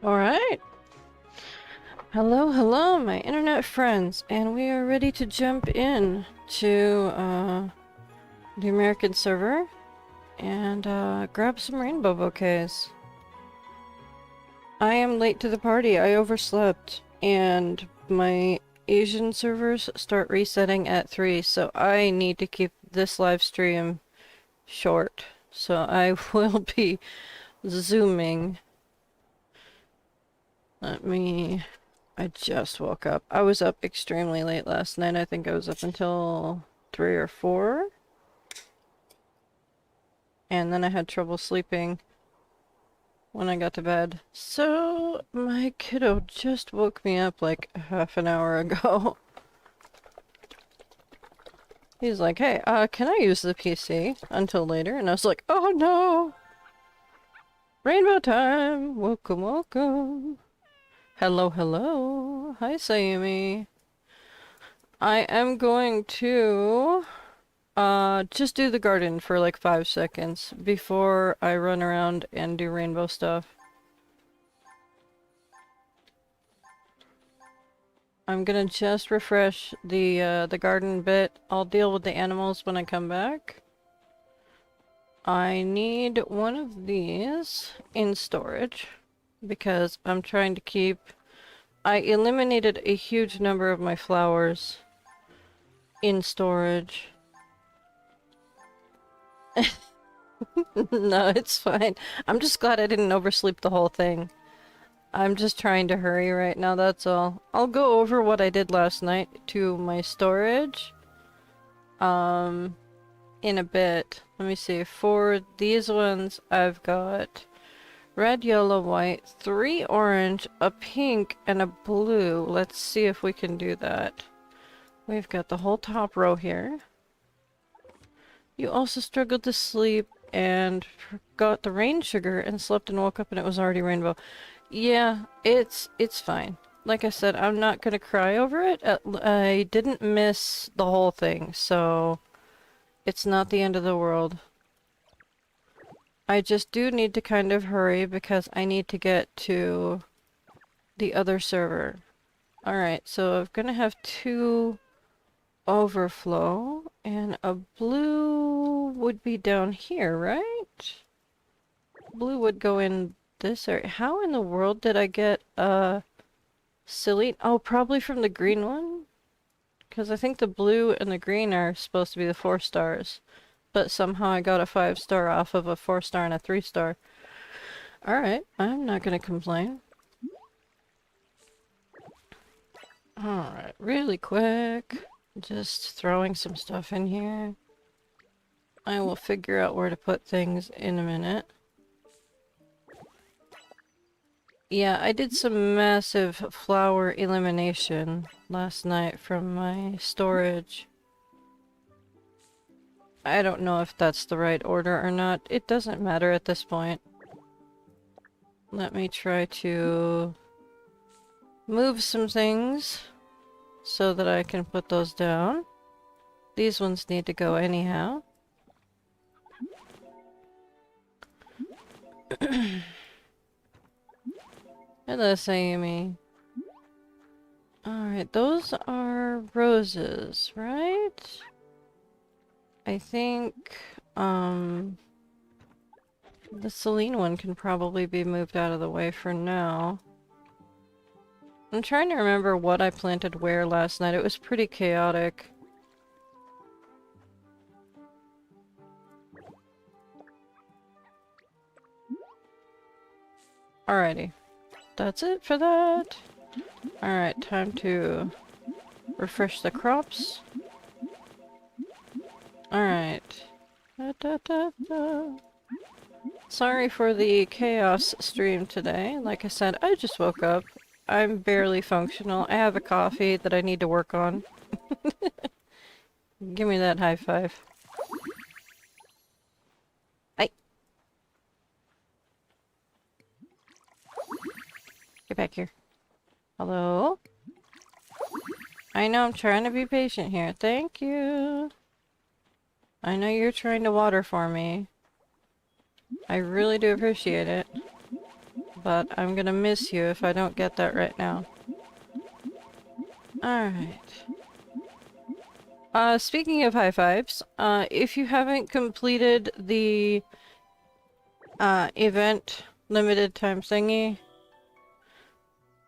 Alright. Hello, hello, my internet friends, and we are ready to jump in to the American server and grab some rainbow bouquets. I am late to the party. I overslept, and my Asian servers start resetting at 3, so I need to keep this live stream short. So I will be zooming. I just woke up. I was up extremely late last night. I think I was up until 3 or 4. And then I had trouble sleeping when I got to bed. So, my kiddo just woke me up like half an hour ago. He's like, hey, can I use the PC until later? And I was like, oh no! Rainbow time! Welcome, welcome! Hello, hello! Hi, Sayumi! I am going to just do the garden for like 5 seconds before I run around and do rainbow stuff. I'm gonna just refresh the garden bit. I'll deal with the animals when I come back. I need one of these in storage because I'm trying to keep... I eliminated a huge number of my flowers in storage. No, it's fine. I'm just glad I didn't oversleep the whole thing. I'm just trying to hurry right now, that's all. I'll go over what I did last night to my storage in a bit. Let me see. For these ones, I've got red, yellow, white, 3 orange, a pink, and a blue. Let's see if we can do that. We've got the whole top row here. You also struggled to sleep and forgot the rain sugar and slept and woke up and it was already rainbow. Yeah, it's fine. Like I said, I'm not gonna cry over it. I didn't miss the whole thing, so it's not the end of the world. I just do need to kind of hurry because I need to get to the other server. Alright, so I'm gonna have 2 overflow, and a blue would be down here, right? Blue would go in this area. How in the world did I get a silly... Oh, probably from the green one? Because I think the blue and the green are supposed to be the 4 stars. But somehow I got a 5-star off of a 4-star and a 3-star. Alright, I'm not gonna complain. Alright, really quick. Just throwing some stuff in here. I will figure out where to put things in a minute. Yeah, I did some massive flower elimination last night from my storage. I don't know if that's the right order or not. It doesn't matter at this point. Let me try to move some things so that I can put those down. These ones need to go anyhow. Hello, Sayumi. Alright, those are roses, right? I think, the Celine one can probably be moved out of the way for now. I'm trying to remember what I planted where last night. It was pretty chaotic. Alrighty. That's it for that. Alright, time to refresh the crops. Alright. Sorry for the chaos stream today. Like I said, I just woke up. I'm barely functional. I have a coffee that I need to work on. Give me that high five. Hey! Get back here. Hello? I know I'm trying to be patient here. Thank you. I know you're trying to water for me. I really do appreciate it. But I'm gonna miss you if I don't get that right now. Alright. Speaking of high fives, if you haven't completed the, event limited time thingy,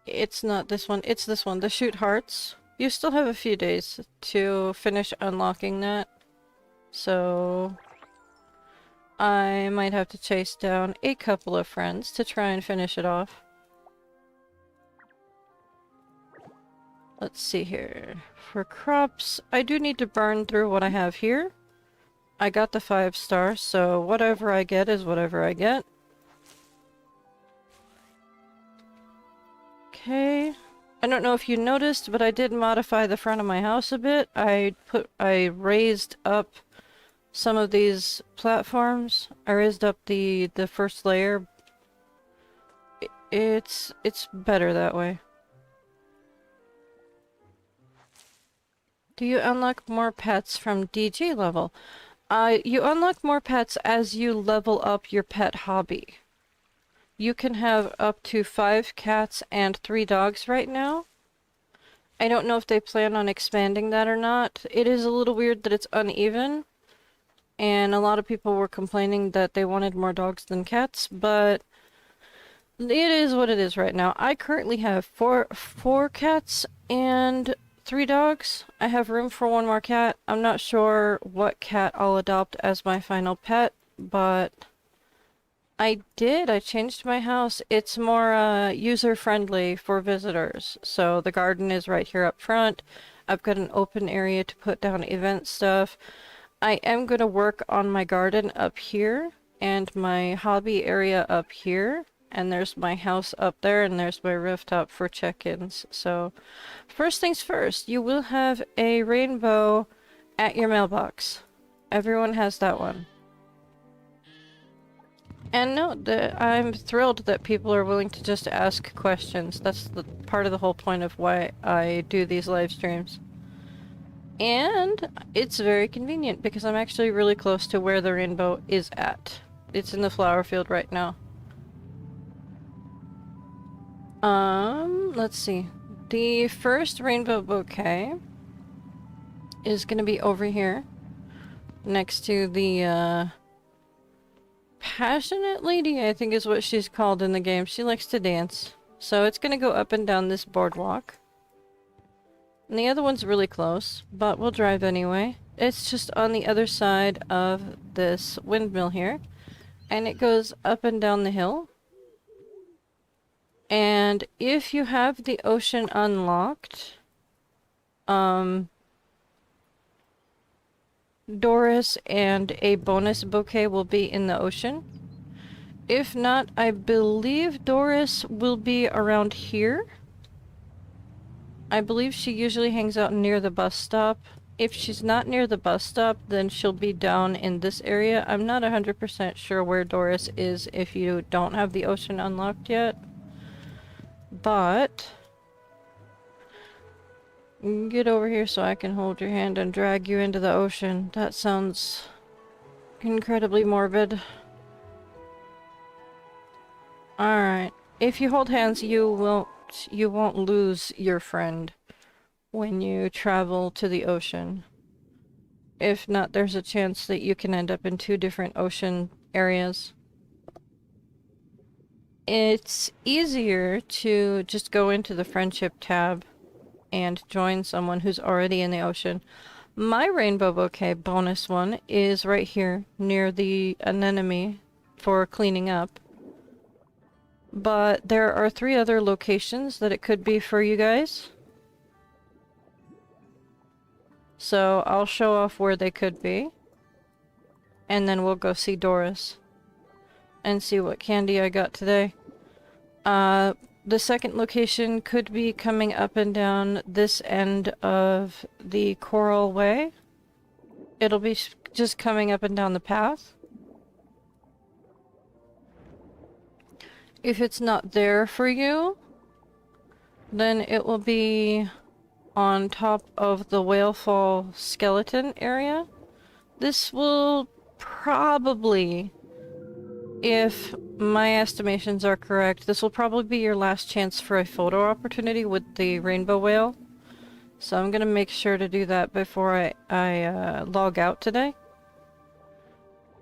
it's not this one, it's this one, the shoot hearts. You still have a few days to finish unlocking that. So I might have to chase down a couple of friends to try and finish it off. Let's see here. For crops, I do need to burn through what I have here. I got the 5 stars, so whatever I get is whatever I get. Okay. I don't know if you noticed, but I did modify the front of my house a bit. I raised up some of these platforms. I raised up the first layer. It's better that way. Do you unlock more pets from DJ level? You unlock more pets as you level up your pet hobby. You can have up to 5 cats and 3 dogs right now. I don't know if they plan on expanding that or not. It is a little weird that it's uneven. And a lot of people were complaining that they wanted more dogs than cats, but it is what it is right now. I currently have four cats and 3 dogs. I have room for 1 more cat. I'm not sure what cat I'll adopt as my final pet, but I changed my house. It's more user-friendly for visitors. So the garden is right here up front. I've got an open area to put down event stuff. I am going to work on my garden up here and my hobby area up here. And there's my house up there, and there's my rooftop for check-ins. So first things first, you will have a rainbow at your mailbox. Everyone has that one. And no, I'm thrilled that people are willing to just ask questions. That's the part of the whole point of why I do these live streams. And it's very convenient because I'm actually really close to where the rainbow is at. It's in the flower field right now. Let's see. The first rainbow bouquet is gonna be over here next to the, Passionate Lady, I think is what she's called in the game. She likes to dance. So it's gonna go up and down this boardwalk. And the other one's really close, but we'll drive anyway. It's just on the other side of this windmill here. And it goes up and down the hill. And if you have the ocean unlocked, Doris and a bonus bouquet will be in the ocean. If not, I believe Doris will be around here. I believe she usually hangs out near the bus stop. If she's not near the bus stop, then she'll be down in this area. I'm not 100% sure where Doris is if you don't have the ocean unlocked yet. But get over here so I can hold your hand and drag you into the ocean. That sounds incredibly morbid. Alright. If you hold hands, you won't lose your friend when you travel to the ocean. If not, there's a chance that you can end up in 2 different ocean areas. It's easier to just go into the friendship tab and join someone who's already in the ocean. My rainbow bouquet bonus one is right here near the anemone for cleaning up. But there are 3 other locations that it could be for you guys. So I'll show off where they could be. And then we'll go see Doris. And see what candy I got today. The second location could be coming up and down this end of the Coral Way. It'll be just coming up and down the path. If it's not there for you, then it will be on top of the whalefall skeleton area. This will probably, if my estimations are correct, this will probably be your last chance for a photo opportunity with the rainbow whale. So I'm gonna make sure to do that before I log out today.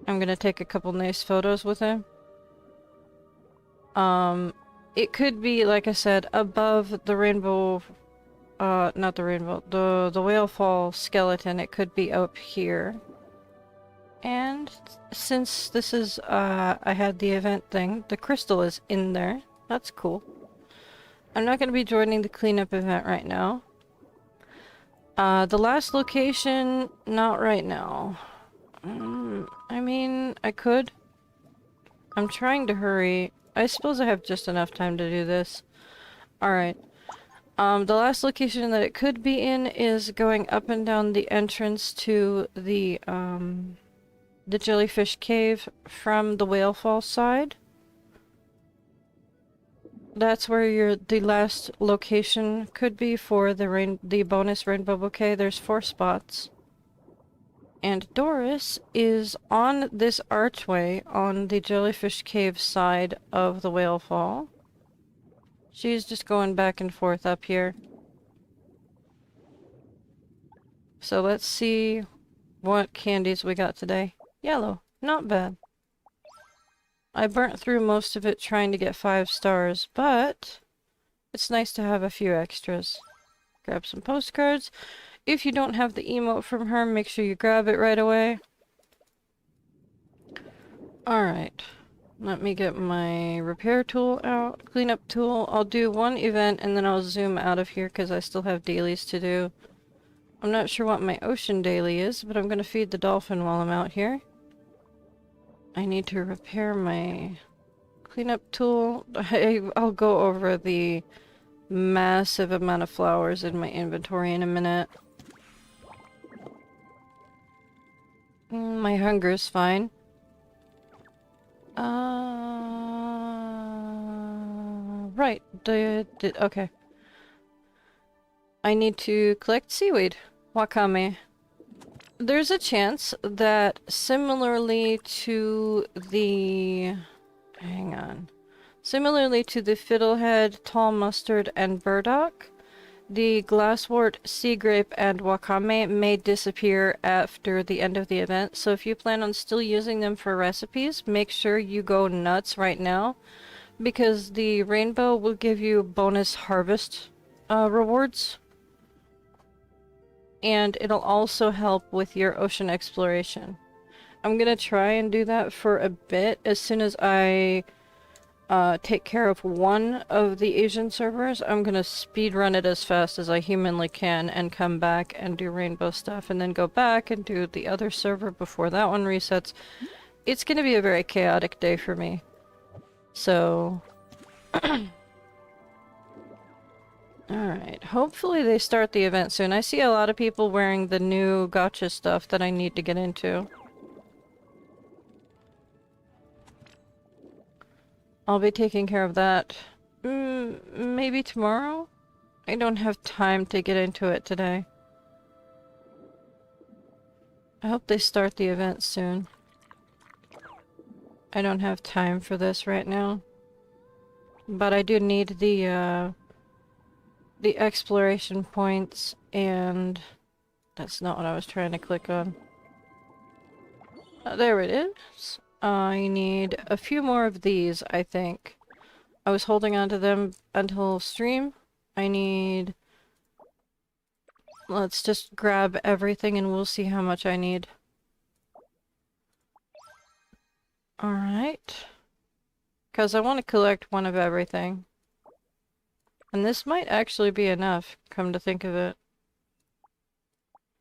I'm gonna take a couple nice photos with him. It could be, like I said, above the rainbow, not the rainbow, the whalefall skeleton. It could be up here. And since this is, I had the event thing, the crystal is in there. That's cool. I'm not gonna be joining the cleanup event right now. The last location, not right now. I mean, I could. I'm trying to hurry. I suppose I have just enough time to do this. Alright. The last location that it could be in is going up and down the entrance to the jellyfish cave from the whalefall side. That's where the last location could be for the bonus rainbow bouquet. There's 4 spots. And Doris is on this archway on the jellyfish cave side of the whalefall. She's just going back and forth up here. So let's see what candies we got today. Yellow. Not bad. I burnt through most of it trying to get 5 stars, but it's nice to have a few extras. Grab some postcards. If you don't have the emote from her, make sure you grab it right away. Alright. Let me get my repair tool out. Cleanup tool. I'll do one event and then I'll zoom out of here because I still have dailies to do. I'm not sure what my ocean daily is, but I'm going to feed the dolphin while I'm out here. I need to repair my cleanup tool. I'll go over the massive amount of flowers in my inventory in a minute. My hunger is fine. Right. Okay. I need to collect seaweed. Wakame. There's a chance that similarly to the... Hang on. Similarly to the fiddlehead, tall mustard, and burdock, the glasswort, sea grape, and wakame may disappear after the end of the event. So if you plan on still using them for recipes, make sure you go nuts right now, because the rainbow will give you bonus harvest rewards. And it'll also help with your ocean exploration. I'm gonna try and do that for a bit as soon as I take care of one of the Asian servers. I'm gonna speedrun it as fast as I humanly can and come back and do rainbow stuff and then go back and do the other server before that one resets. It's gonna be a very chaotic day for me. So... Alright, hopefully they start the event soon. I see a lot of people wearing the new gacha stuff that I need to get into. I'll be taking care of that maybe tomorrow? I don't have time to get into it today. I hope they start the event soon. I don't have time for this right now. But I do need the exploration points, and that's not what I was trying to click on. There it is. I need a few more of these, I think. I was holding on to them until stream. I need... Let's just grab everything and we'll see how much I need. Alright. Because I want to collect one of everything. And this might actually be enough, come to think of it.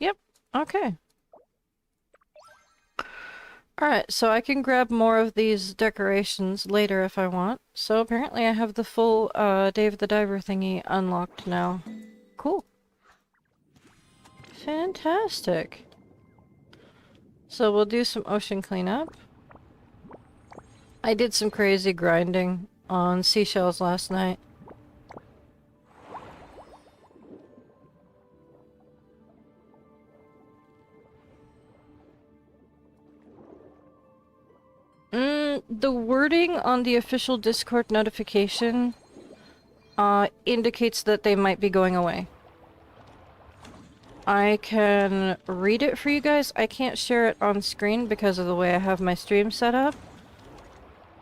Yep, okay. Alright, so I can grab more of these decorations later if I want. So apparently I have the full Dave the Diver thingy unlocked now. Cool. Fantastic. So we'll do some ocean cleanup. I did some crazy grinding on seashells last night. the wording on the official Discord notification indicates that they might be going away. I can read it for you guys. I can't share it on screen because of the way I have my stream set up.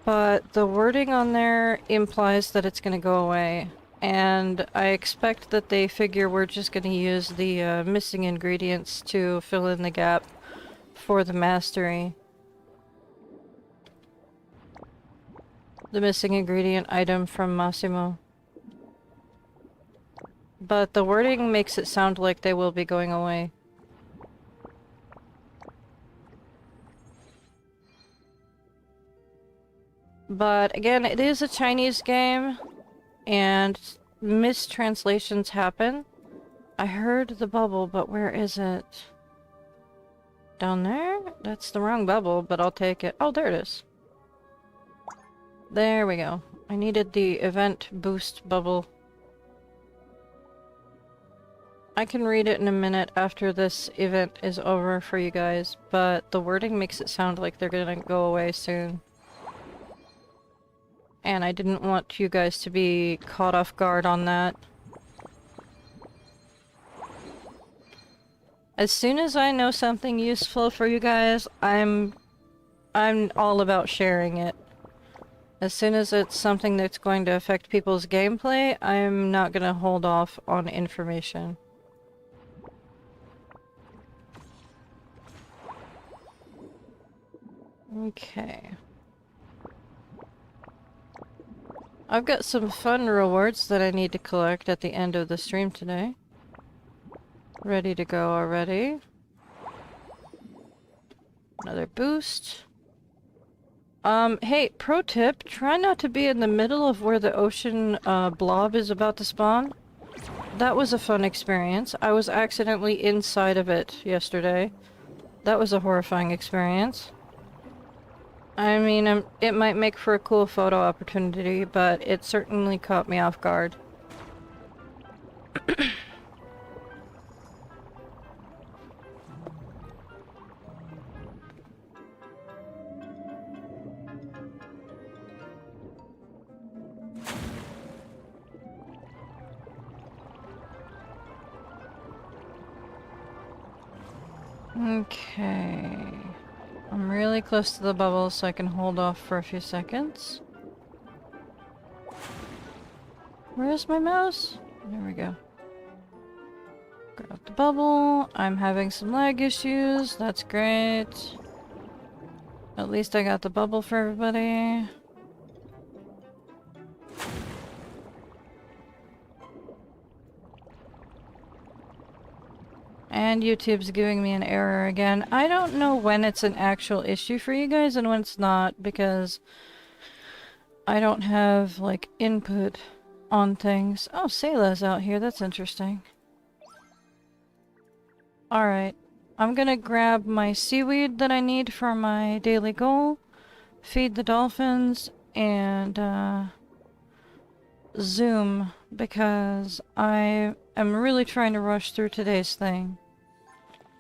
But the wording on there implies that it's going to go away. And I expect that they figure we're just going to use the missing ingredients to fill in the gap for the mastery. The missing ingredient item from Massimo. But the wording makes it sound like they will be going away. But again, it is a Chinese game, and mistranslations happen. I heard the bubble, but where is it? Down there? That's the wrong bubble, but I'll take it. Oh, there it is. There we go. I needed the event boost bubble. I can read it in a minute after this event is over for you guys, but the wording makes it sound like they're gonna go away soon. And I didn't want you guys to be caught off guard on that. As soon as I know something useful for you guys, I'm all about sharing it. As soon as it's something that's going to affect people's gameplay, I'm not gonna hold off on information. Okay. I've got some fun rewards that I need to collect at the end of the stream today. Ready to go already. Another boost. Hey, pro tip, try not to be in the middle of where the ocean blob is about to spawn. That was a fun experience. I was accidentally inside of it yesterday. That was a horrifying experience. I mean, it might make for a cool photo opportunity, but it certainly caught me off guard. Okay. I'm really close to the bubble, so I can hold off for a few seconds. Where's my mouse? There we go. Grab the bubble. I'm having some lag issues. That's great. At least I got the bubble for everybody. And YouTube's giving me an error again. I don't know when it's an actual issue for you guys and when it's not, because I don't have, like, input on things. Oh, Sayla's out here. That's interesting. Alright. I'm gonna grab my seaweed that I need for my daily goal, feed the dolphins, and, zoom, because I am really trying to rush through today's thing.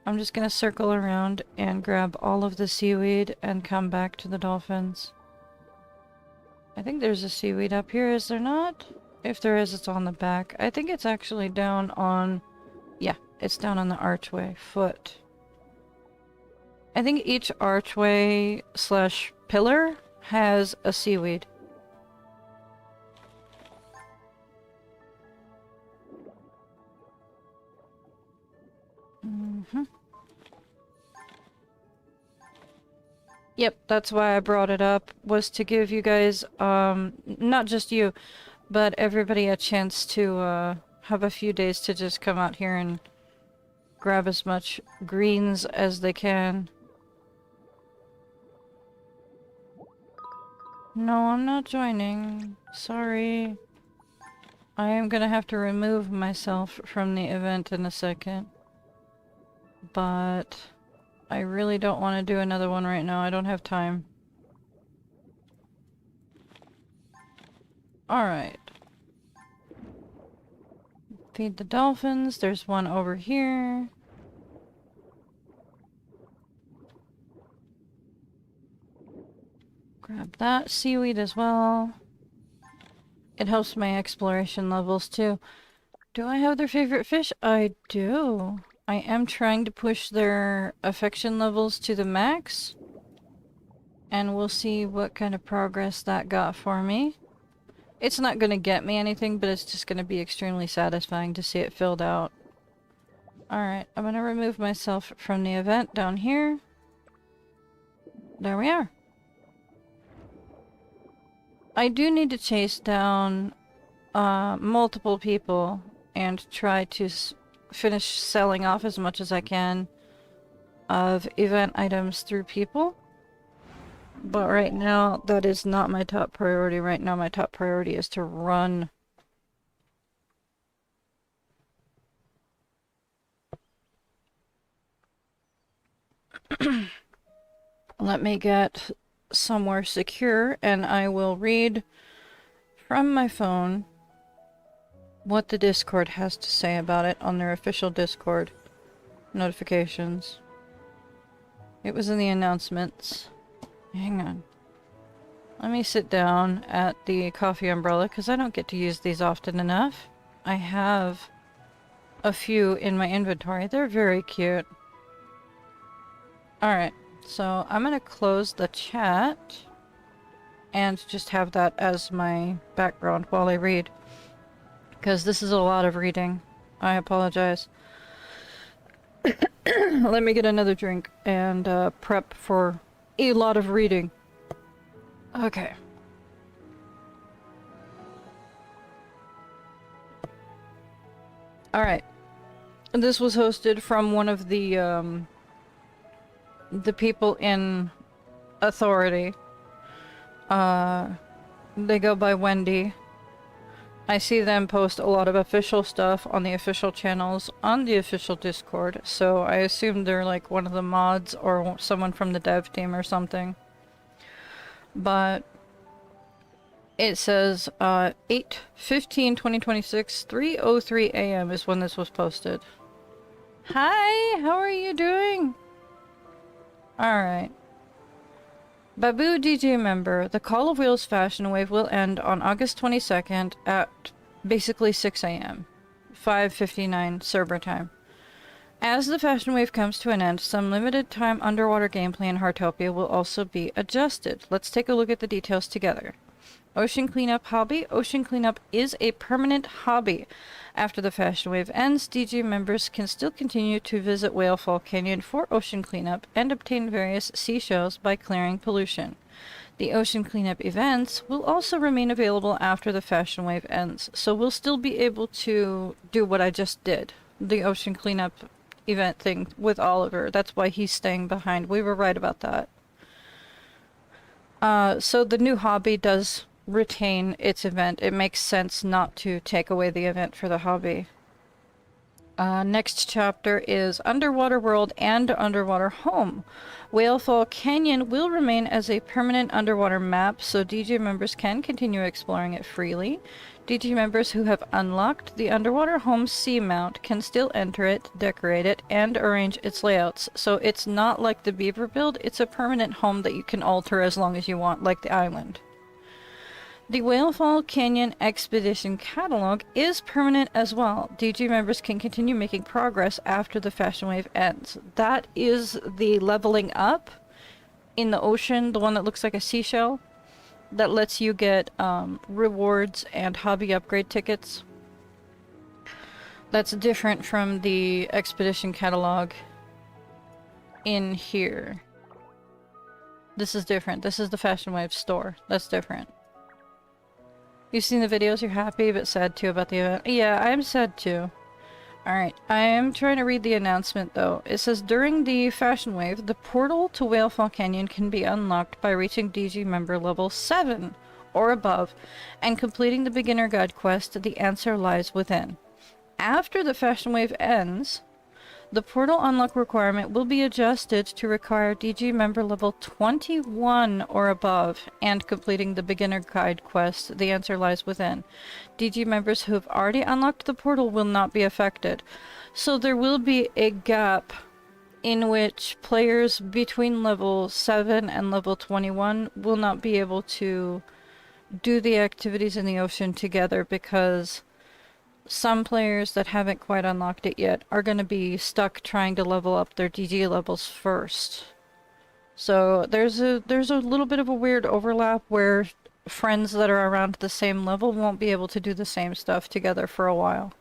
I'm just gonna circle around and grab all of the seaweed and come back to the dolphins. I think there's a seaweed up here, is there not? If there is, it's on the back. I think it's actually down on... yeah, it's down on the archway foot. I think each archway slash pillar has a seaweed. Yep, that's why I brought it up, was to give you guys, not just you, but everybody a chance to, have a few days to just come out here and grab as much greens as they can. No, I'm not joining. Sorry. I am gonna have to remove myself from the event in a second. But I really don't want to do another one right now. I don't have time. Alright. Feed the dolphins. There's one over here. Grab that seaweed as well. It helps my exploration levels too. Do I have their favorite fish? I do. I am trying to push their affection levels to the max. And we'll see what kind of progress that got for me. It's not going to get me anything, but it's just going to be extremely satisfying to see it filled out. Alright, I'm going to remove myself from the event down here. There we are. I do need to chase down multiple people and try to finish selling off as much as I can of event items through people. But right now, that is not my top priority. Right now, my top priority is to run. Let me get somewhere secure, and I will read from my phone what the Discord has to say about it on their official Discord notifications. It was in the announcements. Hang on. Let me sit down at the coffee umbrella because I don't get to use these often enough. I have a few in my inventory. They're very cute. Alright, so I'm gonna close the chat and just have that as my background while I read. Because this is a lot of reading. I apologize. Let me get another drink and prep for a lot of reading. Okay. Alright. This was hosted from one of the people in authority. They go by Wendy. I see them post a lot of official stuff on the official channels on the official Discord, so I assume they're like one of the mods or someone from the dev team or something. But it says 8/15/2026, 3:03 a.m. is when this was posted. Hi, how are you doing? Alright. Babu DJ member, the Call of Wheels Fashion Wave will end on August 22nd at basically 6 a.m. 5:59 Cerber time. As the Fashion Wave comes to an end, some limited time underwater gameplay in Heartopia will also be adjusted. Let's take a look at the details together. Ocean Cleanup Hobby. Ocean Cleanup is a permanent hobby. After the Fashion Wave ends, DG members can still continue to visit Whalefall Canyon for ocean cleanup and obtain various seashells by clearing pollution. The ocean cleanup events will also remain available after the Fashion Wave ends, so we'll still be able to do what I just did. The ocean cleanup event thing with Oliver. That's why he's staying behind. We were right about that. So the new hobby does retain its event. It makes sense not to take away the event for the hobby. Next chapter is Underwater World and Underwater Home. Whalefall Canyon will remain as a permanent underwater map, so DJ members can continue exploring it freely. DJ members who have unlocked the Underwater Home Seamount can still enter it, decorate it, and arrange its layouts. So it's not like the Beaver build, it's a permanent home that you can alter as long as you want, like the island. The Whalefall Canyon Expedition Catalog is permanent as well. DG members can continue making progress after the Fashion Wave ends. That is the leveling up in the ocean, the one that looks like a seashell, that lets you get rewards and hobby upgrade tickets. That's different from the Expedition Catalog in here. This is different. This is the Fashion Wave store. That's different. You've seen the videos, you're happy but sad too about the event. Yeah, I'm sad too. Alright, I am trying to read the announcement though. It says, during the Fashion Wave, the portal to Whalefall Canyon can be unlocked by reaching DG member level 7 or above and completing the beginner guide quest, The Answer Lies Within. After the Fashion Wave ends, the portal unlock requirement will be adjusted to require DG member level 21 or above and completing the beginner guide quest, The Answer Lies Within. DG members who have already unlocked the portal will not be affected. So there will be a gap in which players between level 7 and level 21 will not be able to do the activities in the ocean together because some players that haven't quite unlocked it yet are going to be stuck trying to level up their DD levels first. So there's a little bit of a weird overlap where friends that are around the same level won't be able to do the same stuff together for a while.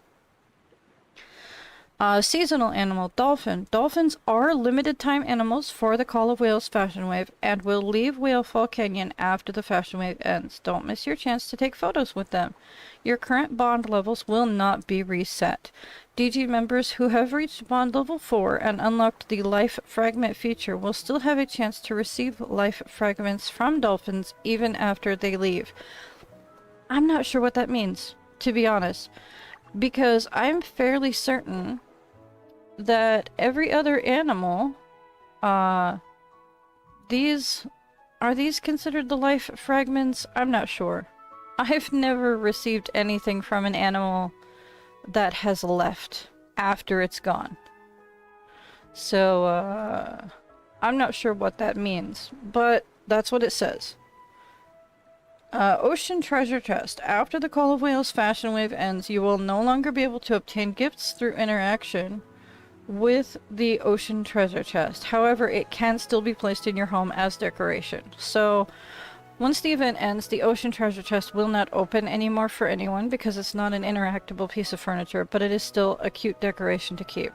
Seasonal animal, dolphin. Dolphins are limited time animals for the Call of Whales Fashion Wave and will leave Whalefall Canyon after the Fashion Wave ends. Don't miss your chance to take photos with them. Your current bond levels will not be reset. DG members who have reached bond level 4 and unlocked the life fragment feature will still have a chance to receive life fragments from dolphins even after they leave. I'm not sure what that means, to be honest, because I'm fairly certain that every other animal, are these considered the life fragments? I'm not sure. I've never received anything from an animal that has left after it's gone. So, I'm not sure what that means, but that's what it says. Ocean Treasure Chest. After the Call of Whales Fashion Wave ends, you will no longer be able to obtain gifts through interaction with the Ocean Treasure Chest. However, it can still be placed in your home as decoration. So, once the event ends, the Ocean Treasure Chest will not open anymore for anyone because it's not an interactable piece of furniture, but it is still a cute decoration to keep.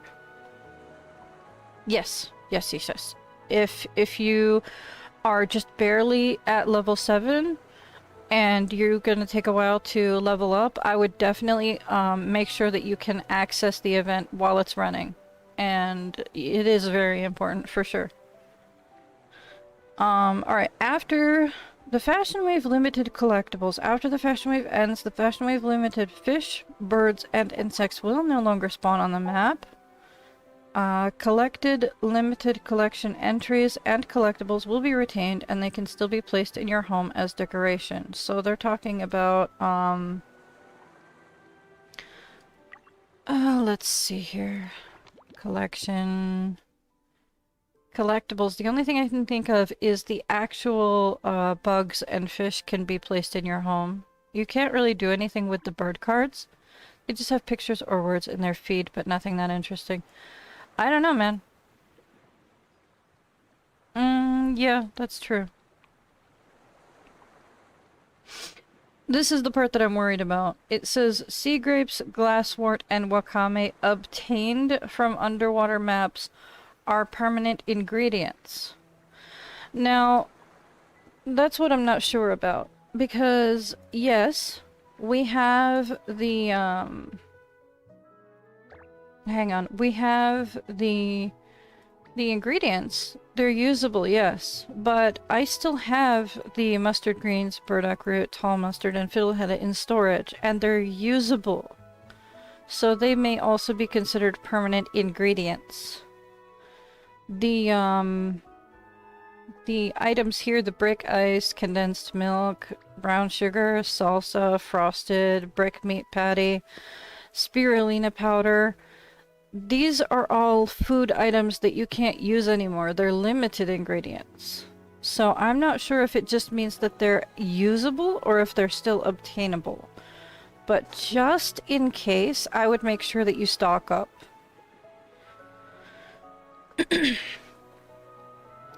Yes. Yes, he says. If you are just barely at level 7, and you're going to take a while to level up, I would definitely make sure that you can access the event while it's running. And it is very important, for sure. Alright, after the Fashion Wave Limited collectibles, after the Fashion Wave ends, the Fashion Wave Limited fish, birds, and insects will no longer spawn on the map. Collected limited collection entries and collectibles will be retained and they can still be placed in your home as decoration. So they're talking about, let's see here. Collection. Collectibles. The only thing I can think of is the actual bugs and fish can be placed in your home. You can't really do anything with the bird cards. They just have pictures or words in their feed, but nothing that interesting. I don't know, man. Yeah, that's true. This is the part that I'm worried about. It says sea grapes, glasswort, and wakame obtained from underwater maps are permanent ingredients. Now, that's what I'm not sure about. Because, yes, we have the, hang on. We have the ingredients. They're usable, yes. But I still have the mustard greens, burdock root, tall mustard, and fiddlehead in storage, and they're usable. So they may also be considered permanent ingredients. The items here, the brick ice, condensed milk, brown sugar, salsa, frosted, brick meat patty, spirulina powder. These are all food items that you can't use anymore. They're limited ingredients. So I'm not sure if it just means that they're usable or if they're still obtainable. But just in case, I would make sure that you stock up.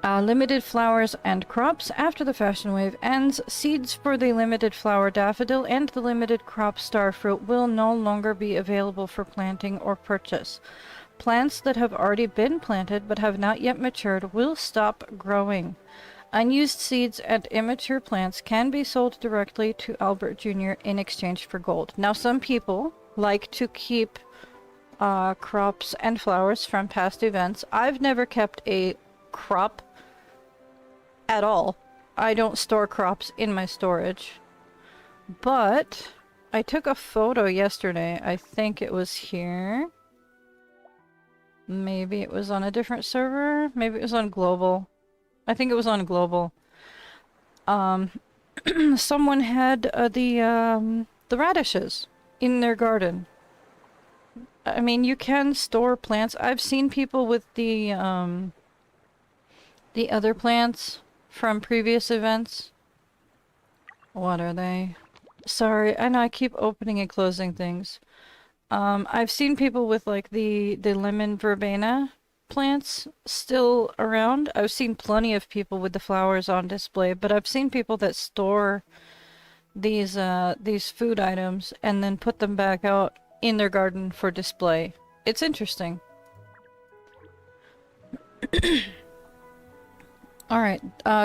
Limited flowers and crops. After the fashion wave ends, seeds for the limited flower daffodil and the limited crop starfruit will no longer be available for planting or purchase. Plants that have already been planted but have not yet matured will stop growing. Unused seeds and immature plants can be sold directly to Albert Jr. in exchange for gold. Now, some people like to keep crops and flowers from past events. I've never kept a crop at all. I don't store crops in my storage. But I took a photo yesterday. I think it was here. Maybe it was on a different server. Maybe it was on global. I think it was on global. Someone had the radishes in their garden. I mean, you can store plants. I've seen people with the other plants from previous events. What are they? Sorry, I know I keep opening and closing things. I've seen people with like the lemon verbena plants still around. I've seen plenty of people with the flowers on display, but I've seen people that store these food items and then put them back out in their garden for display. It's interesting. Alright,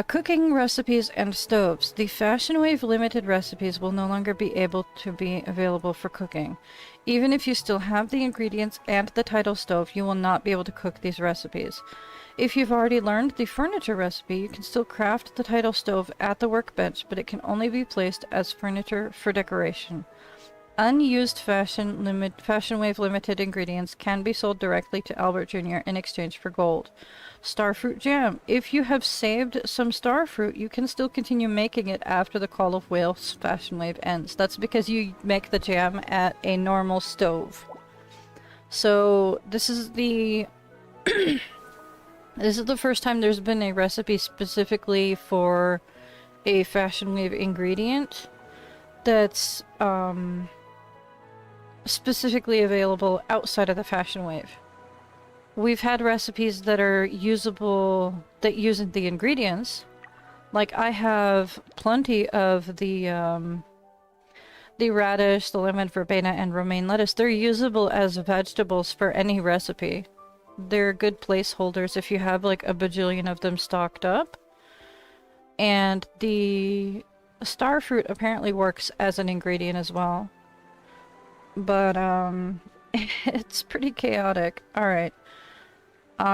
cooking recipes and stoves. The Fashion Wave limited recipes will no longer be able to be available for cooking. Even if you still have the ingredients and the title stove, you will not be able to cook these recipes. If you've already learned the furniture recipe, you can still craft the title stove at the workbench, but it can only be placed as furniture for decoration. Unused Fashion Wave limited ingredients can be sold directly to Albert Jr. in exchange for gold. Starfruit jam. If you have saved some starfruit, you can still continue making it after the Call of Whales Fashion Wave ends. That's because you make the jam at a normal stove. So this is the this is the first time there's been a recipe specifically for a Fashion Wave ingredient that's specifically available outside of the Fashion Wave. We've had recipes that are usable, that use the ingredients. Like I have plenty of the radish, the lemon verbena, and romaine lettuce. They're usable as vegetables for any recipe. They're good placeholders if you have like a bajillion of them stocked up. And the starfruit apparently works as an ingredient as well. But it's pretty chaotic. Alright.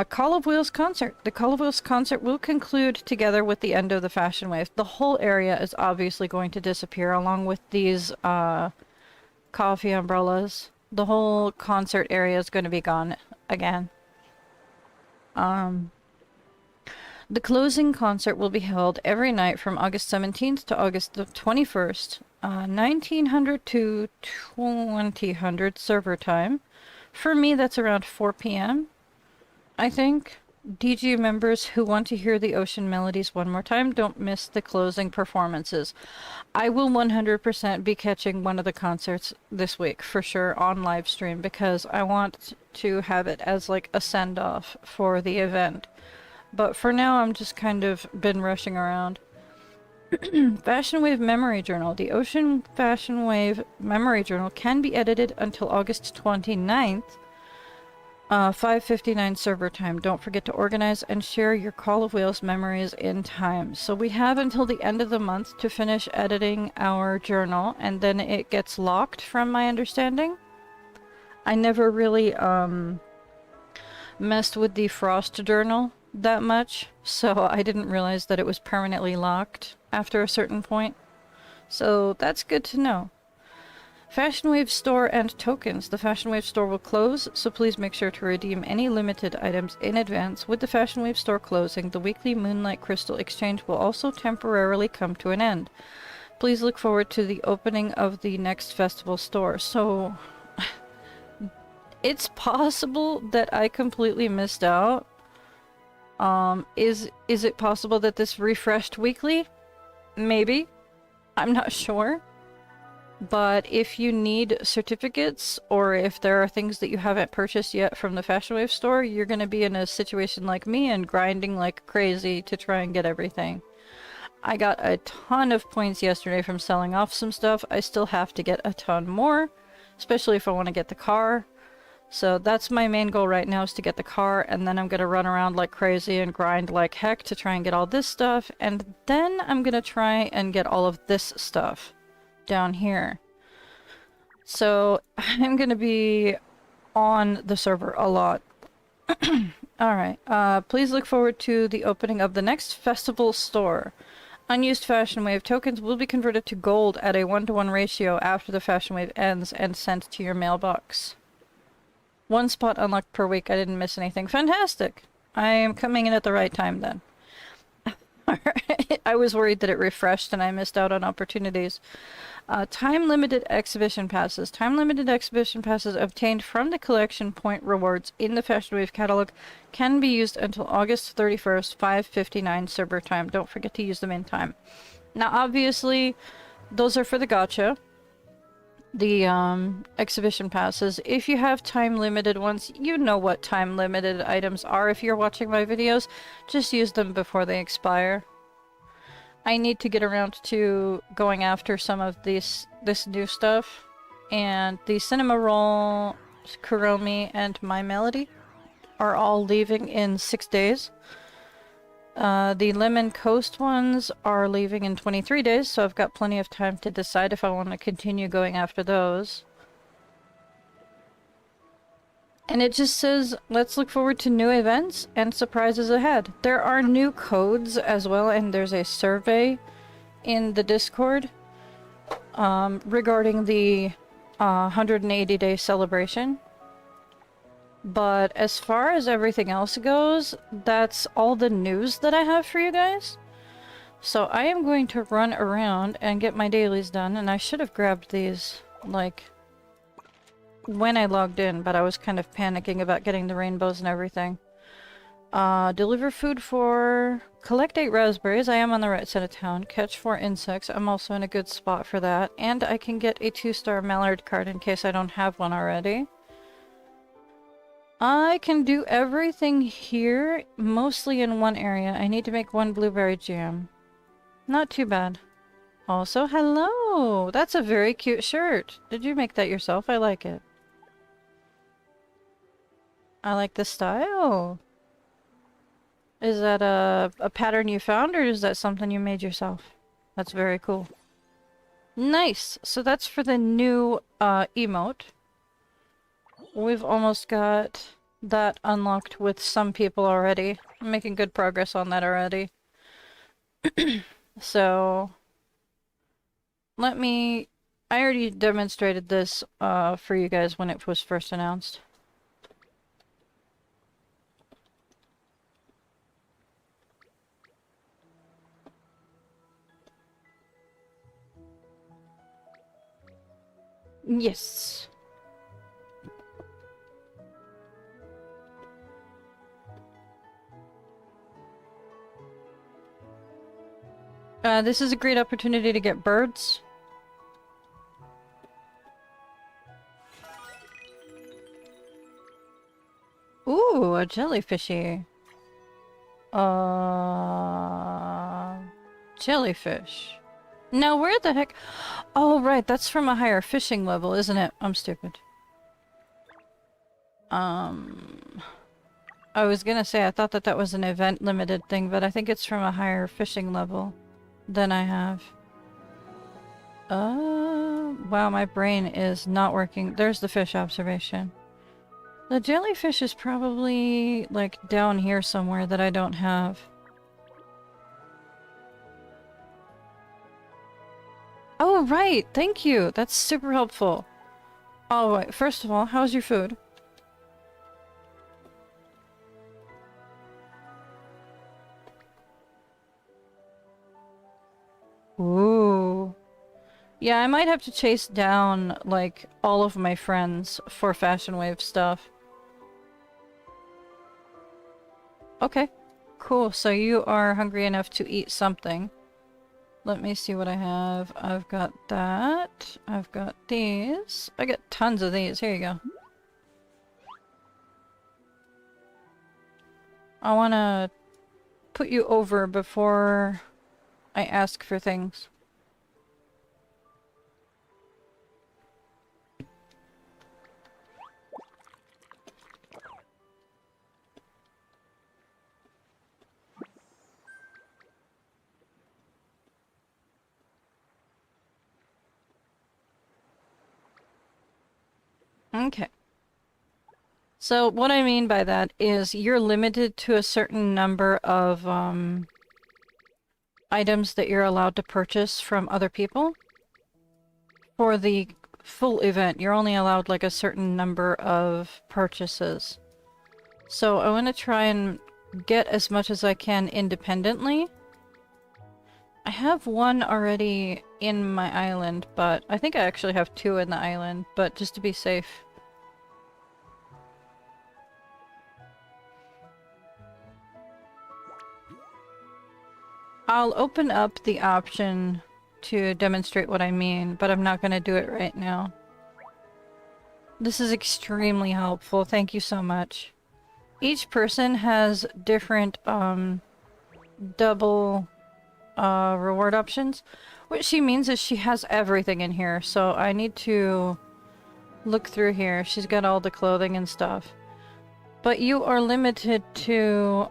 Call of Wheels concert. The Call of Wheels concert will conclude together with the end of the Fashion Wave. The whole area is obviously going to disappear along with these coffee umbrellas. The whole concert area is going to be gone again. The closing concert will be held every night from August 17th to August 21st, 1900 to 2000 server time. For me, that's around 4 p.m. I think. DG members who want to hear the ocean melodies one more time, don't miss the closing performances. I will 100% be catching one of the concerts this week, for sure, on live stream, because I want to have it as like a send-off for the event. But for now, I'm just kind of been rushing around. Fashion Wave Memory Journal. The Ocean Fashion Wave Memory Journal can be edited until August 29th. 5:59 server time. Don't forget to organize and share your Call of Whales memories in time. So we have until the end of the month to finish editing our journal, and then it gets locked from my understanding. I never really messed with the Frost journal that much, so I didn't realize that it was permanently locked after a certain point. So that's good to know. Fashion Wave Store and tokens. The Fashion Wave Store will close, so please make sure to redeem any limited items in advance. With the Fashion Wave Store closing, the weekly Moonlight Crystal Exchange will also temporarily come to an end. Please look forward to the opening of the next festival store. So, it's possible that I completely missed out. Is it possible that this refreshed weekly? Maybe. I'm not sure. But if you need certificates, or if there are things that you haven't purchased yet from the Fashion Wave store, you're going to be in a situation like me and grinding like crazy to try and get everything. I got a ton of points yesterday from selling off some stuff. I still have to get a ton more, especially if I want to get the car. So that's my main goal right now, is to get the car, and then I'm going to run around like crazy and grind like heck to try and get all this stuff, and then I'm going to try and get all of this stuff down here. So I'm gonna be on the server a lot. Alright, please look forward to the opening of the next festival store. Unused Fashion Wave tokens will be converted to gold at a 1-to-1 ratio after the Fashion Wave ends and sent to your mailbox. 1 spot unlocked per week. I didn't miss anything. Fantastic! I am coming in at the right time then. Alright. I was worried that it refreshed and I missed out on opportunities. Time-limited exhibition passes. Time-limited exhibition passes obtained from the collection point rewards in the Fashion Wave catalog can be used until August 31st, 5:59 server time. Don't forget to use them in time. Now, obviously, those are for the gacha. The exhibition passes. If you have time-limited ones, you know what time-limited items are if you're watching my videos. Just use them before they expire. I need to get around to going after some of this new stuff. And the Cinema Roll, Kuromi, and My Melody are all leaving in 6 days. The Lemon Coast ones are leaving in 23 days, so I've got plenty of time to decide if I want to continue going after those. And it just says, let's look forward to new events and surprises ahead. There are new codes as well, and there's a survey in the Discord regarding the 180-day celebration. But as far as everything else goes, that's all the news that I have for you guys. So I am going to run around and get my dailies done, and I should have grabbed these, like, when I logged in, but I was kind of panicking about getting the rainbows and everything. Deliver food for... Collect 8 raspberries. I am on the right side of town. Catch 4 insects. I'm also in a good spot for that. And I can get a 2-star mallard card in case I don't have one already. I can do everything here, mostly in one area. I need to make 1 blueberry jam. Not too bad. Also, hello! That's a very cute shirt. Did you make that yourself? I like it. I like the style. Is that a pattern you found, or is that something you made yourself? That's very cool. Nice! So that's for the new emote. We've almost got that unlocked with some people already. I'm making good progress on that already. So, let me... I already demonstrated this for you guys when it was first announced. Yes. This is a great opportunity to get birds. Ooh, a jellyfishy. Jellyfish. Now, where the heck... Oh, right, that's from a higher fishing level, isn't it? I'm stupid. I was gonna say, I thought that that was an event-limited thing, but I think it's from a higher fishing level than I have. Wow, my brain is not working. There's the fish observation. The jellyfish is probably, like, down here somewhere that I don't have. Oh, right! Thank you! That's super helpful. Oh, wait. First of all, how's your food? Ooh. Yeah, I might have to chase down, like, all of my friends for Fashion Wave stuff. Okay. Cool, so you are hungry enough to eat something. Let me see what I have. I've got that. I've got these. I got tons of these. Here you go. I want to put you over before I ask for things. Okay. So what I mean by that is you're limited to a certain number of items that you're allowed to purchase from other people. For the full event, you're only allowed like a certain number of purchases. So I want to try and get as much as I can independently. I have one already in my island, but I think I actually have two in the island, but just to be safe. I'll open up the option to demonstrate what I mean, but I'm not going to do it right now. This is extremely helpful. Thank you so much. Each person has different, double, reward options. What she means is she has everything in here, so I need to look through here. She's got all the clothing and stuff. But you are limited to,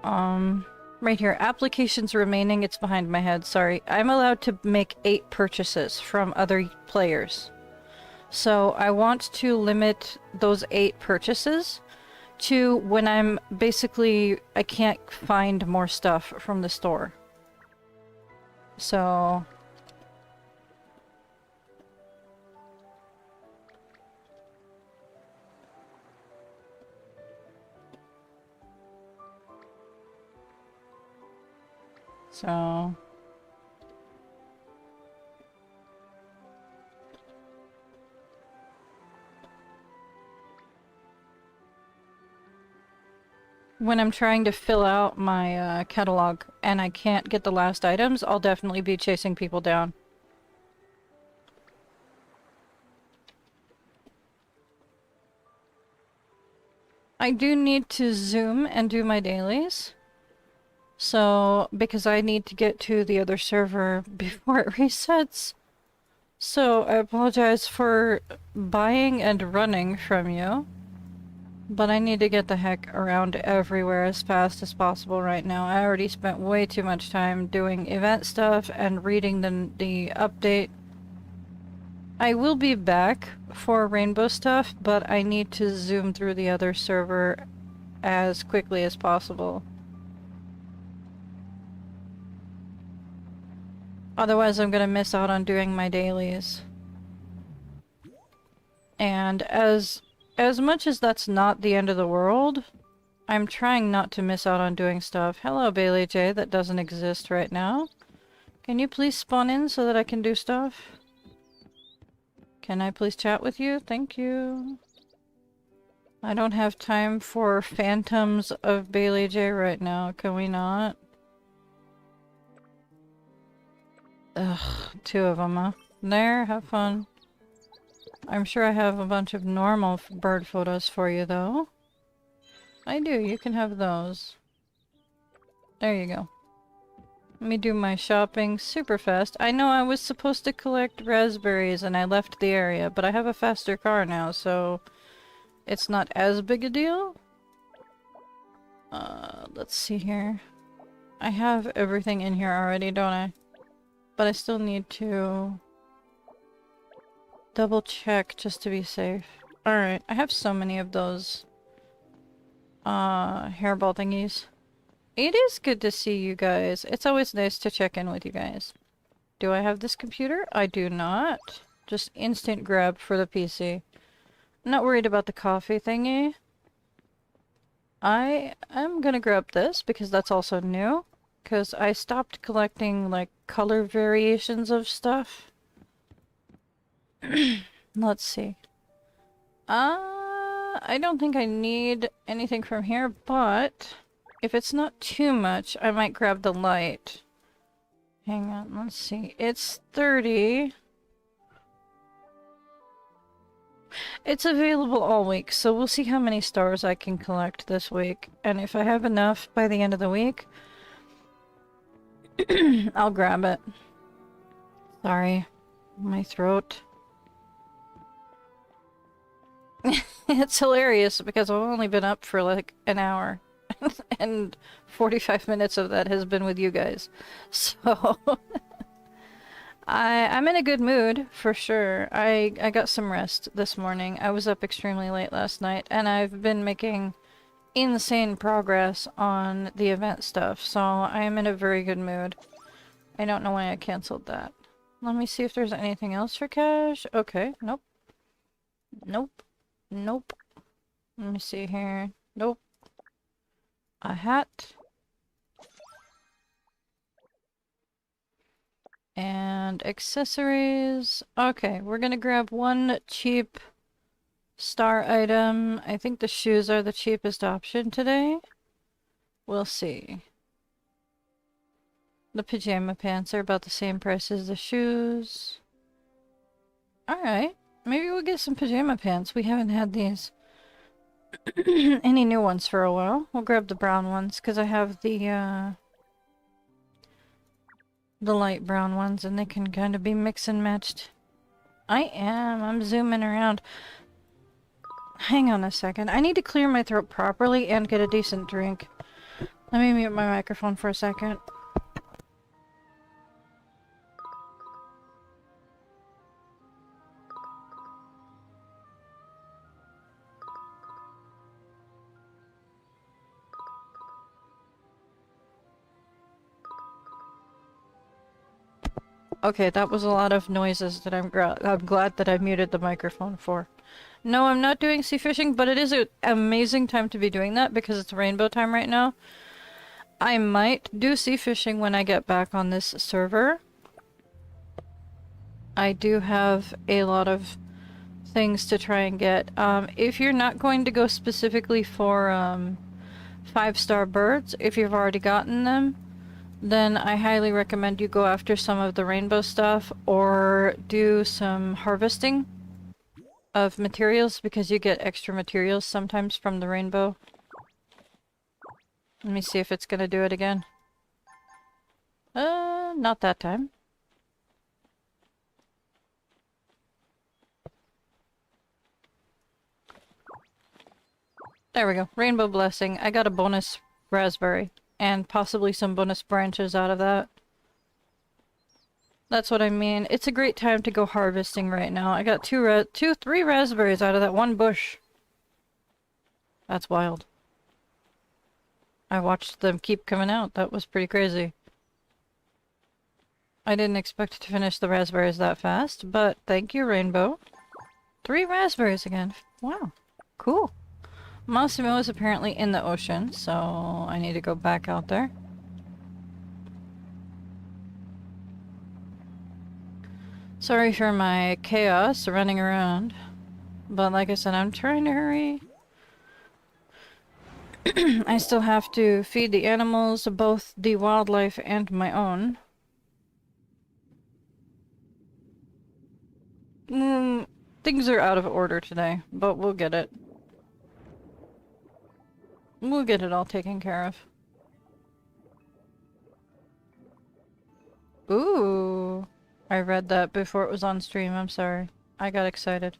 right here, applications remaining. It's behind my head, sorry. I'm allowed to make 8 purchases from other players. So I want to limit those 8 purchases to when I'm basically, I can't find more stuff from the store. So... So... When I'm trying to fill out my catalog and I can't get the last items, I'll definitely be chasing people down. I do need to zoom and do my dailies. So, because I need to get to the other server before it resets. So, I apologize for buying and running from you. But I need to get the heck around everywhere as fast as possible right now. I already spent way too much time doing event stuff and reading the update. I will be back for rainbow stuff, but I need to zoom through the other server as quickly as possible. Otherwise I'm gonna miss out on doing my dailies. And as much as that's not the end of the world, I'm trying not to miss out on doing stuff. Hello, Bailey J, that doesn't exist right now. Can you please spawn in so that I can do stuff? Can I please chat with you? Thank you. I don't have time for phantoms of Bailey J right now. Can we not? Ugh, 2 of them, huh? There, have fun. I'm sure I have a bunch of normal bird photos for you, though. I do, you can have those. There you go. Let me do my shopping super fast. I know I was supposed to collect raspberries and I left the area, but I have a faster car now, so it's not as big a deal. Let's see here. I have everything in here already, don't I? But I still need to double check just to be safe. Alright, I have so many of those hairball thingies. It is good to see you guys. It's always nice to check in with you guys. Do I have this computer? I do not. Just instant grab for the PC. I'm not worried about the coffee thingy. I am gonna grab this because that's also new. Because I stopped collecting, like, color variations of stuff. Let's see. I don't think I need anything from here, but if it's not too much, I might grab the light. Hang on, let's see. It's 30. It's available all week, so we'll see how many stars I can collect this week. And if I have enough by the end of the week, I'll grab it. Sorry. My throat. It's hilarious because I've only been up for like an hour. And 45 minutes of that has been with you guys. So... I'm in a good mood, for sure. I got some rest this morning. I was up extremely late last night, and I've been making insane progress on the event stuff, so I am in a very good mood. I don't know why I canceled that. Let me see if there's anything else for cash. Okay, nope. Nope. Nope. Let me see here. Nope. A hat. And accessories. Okay, we're gonna grab one cheap star item. I think the shoes are the cheapest option today. We'll see. The pajama pants are about the same price as the shoes. Alright, maybe we'll get some pajama pants. We haven't had these any new ones for a while. We'll grab the brown ones because I have the light brown ones and they can kind of be mix and matched. I'm zooming around. Hang on a second. I need to clear my throat properly and get a decent drink. Let me mute my microphone for a second. Okay, that was a lot of noises that I'm glad that I muted the microphone for. No, I'm not doing sea fishing, but it is an amazing time to be doing that because it's rainbow time right now. I might do sea fishing when I get back on this server. I do have a lot of things to try and get. If you're not going to go specifically for 5-star birds, if you've already gotten them, then I highly recommend you go after some of the rainbow stuff or do some harvesting of materials because you get extra materials sometimes from the rainbow. Let me see if it's gonna do it again. Not that time. There we go. Rainbow blessing. I got a bonus raspberry. And possibly some bonus branches out of that. That's what I mean. It's a great time to go harvesting right now. I got three raspberries out of that one bush. That's wild. I watched them keep coming out. That was pretty crazy. I didn't expect to finish the raspberries that fast, but thank you, Rainbow. 3 raspberries again. Wow. Cool. Massimo is apparently in the ocean, so I need to go back out there. Sorry for my chaos running around, but like I said, I'm trying to hurry. I still have to feed the animals, both the wildlife and my own. Things are out of order today, but we'll get it. We'll get it all taken care of. Ooh. I read that before it was on stream, I'm sorry. I got excited.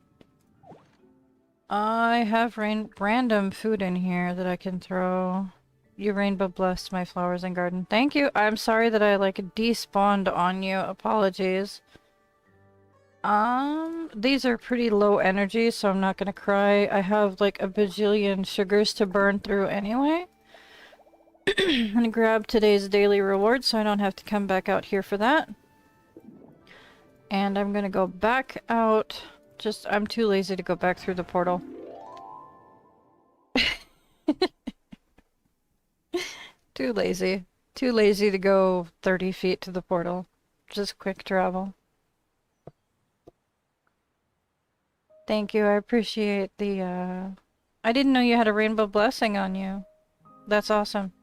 I have random food in here that I can throw. You rainbow blessed my flowers and garden. Thank you! I'm sorry that I, like, despawned on you. Apologies. These are pretty low energy, so I'm not gonna cry. I have like a bajillion sugars to burn through anyway. I'm gonna grab today's daily reward so I don't have to come back out here for that. And I'm gonna go back out. I'm too lazy to go back through the portal. Too lazy. Too lazy to go 30 feet to the portal. Just quick travel. Thank you, I appreciate the, I didn't know you had a rainbow blessing on you. That's awesome.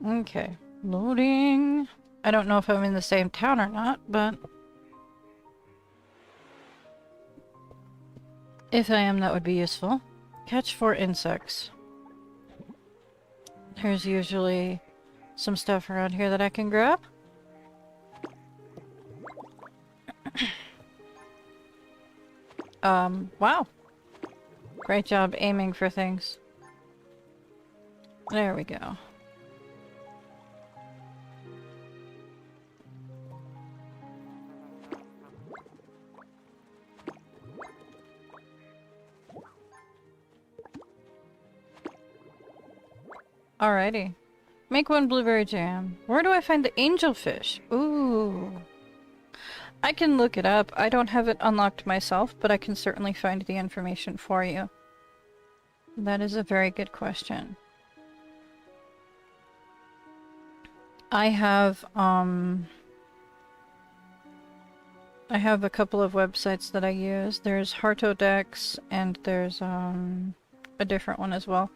Okay, loading. I don't know if I'm in the same town or not, but... if I am, that would be useful. Catch 4 insects. There's usually some stuff around here that I can grab. Wow. Great job aiming for things. There we go. Alrighty. Make 1 blueberry jam. Where do I find the angelfish? Ooh. I can look it up. I don't have it unlocked myself, but I can certainly find the information for you. That is a very good question. I have a couple of websites that I use. There's Heartodex and there's a different one as well.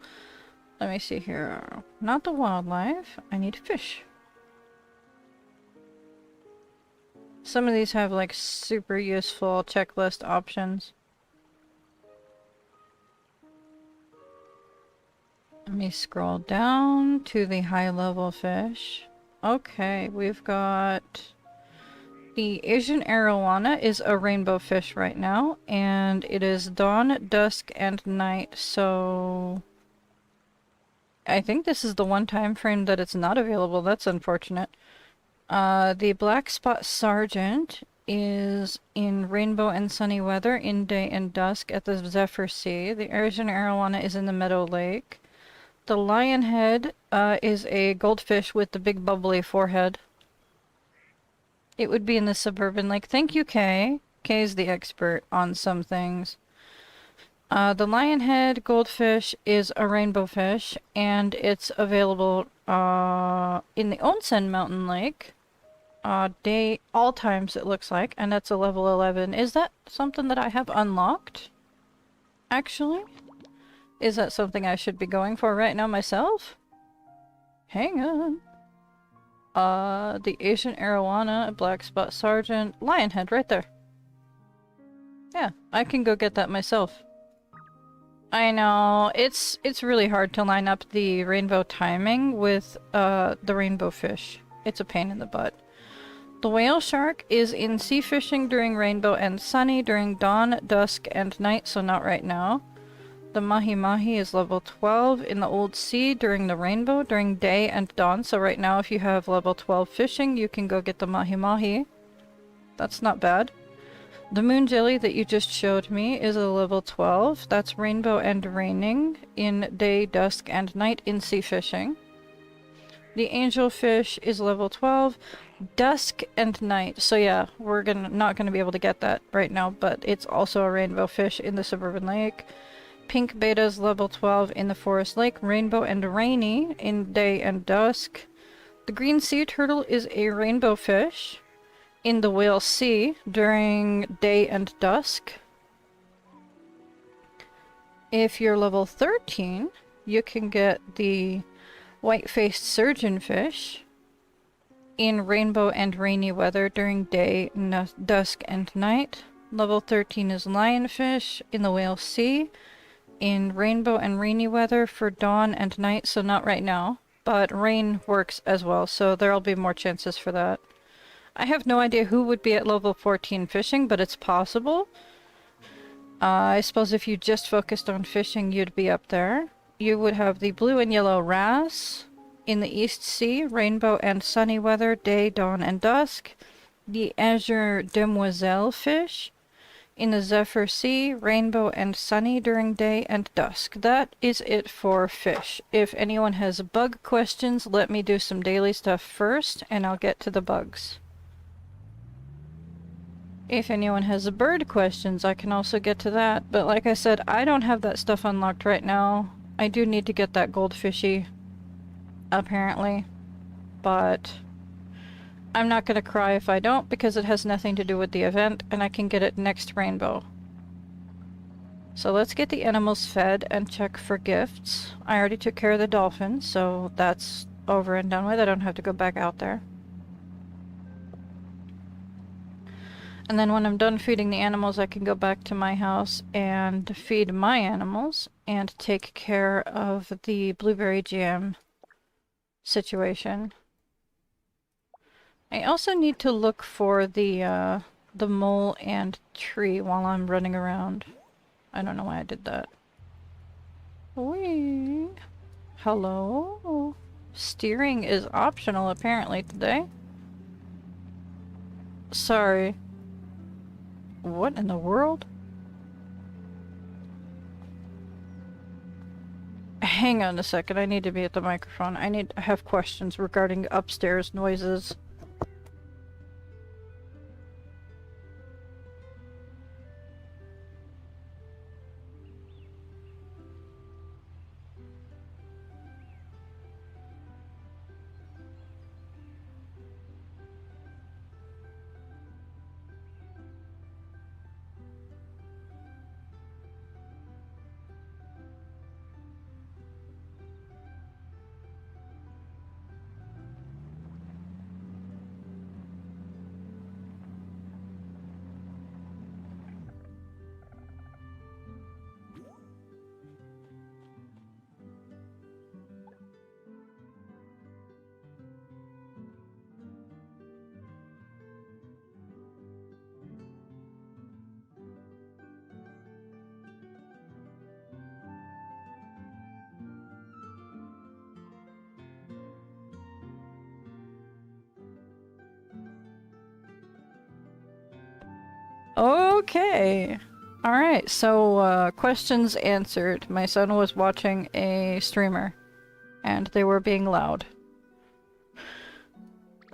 Let me see here. Not the wildlife. I need fish. Some of these have like super useful checklist options. Let me scroll down to the high level fish. Okay, we've got the Asian arowana is a rainbow fish right now, and it is dawn, dusk, and night, so I think this is the one time frame that it's not available. That's unfortunate. The black spot sergeant is in rainbow and sunny weather in day and dusk at the Zephyr Sea. The Asian arowana is in the Meadow Lake. The lionhead is a goldfish with the big bubbly forehead. It would be in the suburban lake. Thank you, Kay. Kay is the expert on some things. The lionhead goldfish is a rainbow fish, and it's available in the Onsen Mountain Lake. All times it looks like, and that's a level 11. Is that something that I have unlocked? Actually? Is that something I should be going for right now myself? Hang on. The Asian arowana, black spot sergeant, lionhead right there. Yeah, I can go get that myself. I know, it's really hard to line up the rainbow timing with the rainbow fish. It's a pain in the butt. The whale shark is in sea fishing during rainbow and sunny during dawn, dusk, and night, so not right now. The mahi-mahi is level 12 in the old sea during the rainbow, during day and dawn, so right now if you have level 12 fishing, you can go get the mahi-mahi. That's not bad. The moon jelly that you just showed me is a level 12. That's rainbow and raining in day, dusk, and night in sea fishing. The angelfish is level 12, dusk and night. So yeah, we're not gonna be able to get that right now, but it's also a rainbow fish in the suburban lake. Pink beta is level 12 in the forest lake, rainbow and rainy in day and dusk. The green sea turtle is a rainbow fish in the Whale Sea during day and dusk. If you're level 13, you can get the white-faced surgeonfish in rainbow and rainy weather during day, dusk, and night. Level 13 is lionfish in the Whale Sea in rainbow and rainy weather for dawn and night, so not right now, but rain works as well, so there'll be more chances for that. I have no idea who would be at level 14 fishing, but it's possible. I suppose if you just focused on fishing, you'd be up there. You would have the blue and yellow wrasse in the East Sea, rainbow and sunny weather, day, dawn, and dusk. The azure demoiselle fish in the Zephyr Sea, rainbow and sunny during day and dusk. That is it for fish. If anyone has bug questions, let me do some daily stuff first, and I'll get to the bugs. If anyone has bird questions, I can also get to that, but like I said, I don't have that stuff unlocked right now. I do need to get that goldfishy, apparently, but I'm not gonna cry if I don't, because it has nothing to do with the event, and I can get it next rainbow. So let's get the animals fed and check for gifts. I already took care of the dolphin, so that's over and done with. I don't have to go back out there. And then when I'm done feeding the animals, I can go back to my house and feed my animals and take care of the blueberry jam situation. I also need to look for the mole and tree while I'm running around. I don't know why I did that. Whee! Hello? Steering is optional apparently today. Sorry. What in the world? Hang on a second, I need to be at the microphone. I have questions regarding upstairs noises. Okay. Alright, so questions answered. My son was watching a streamer, and they were being loud.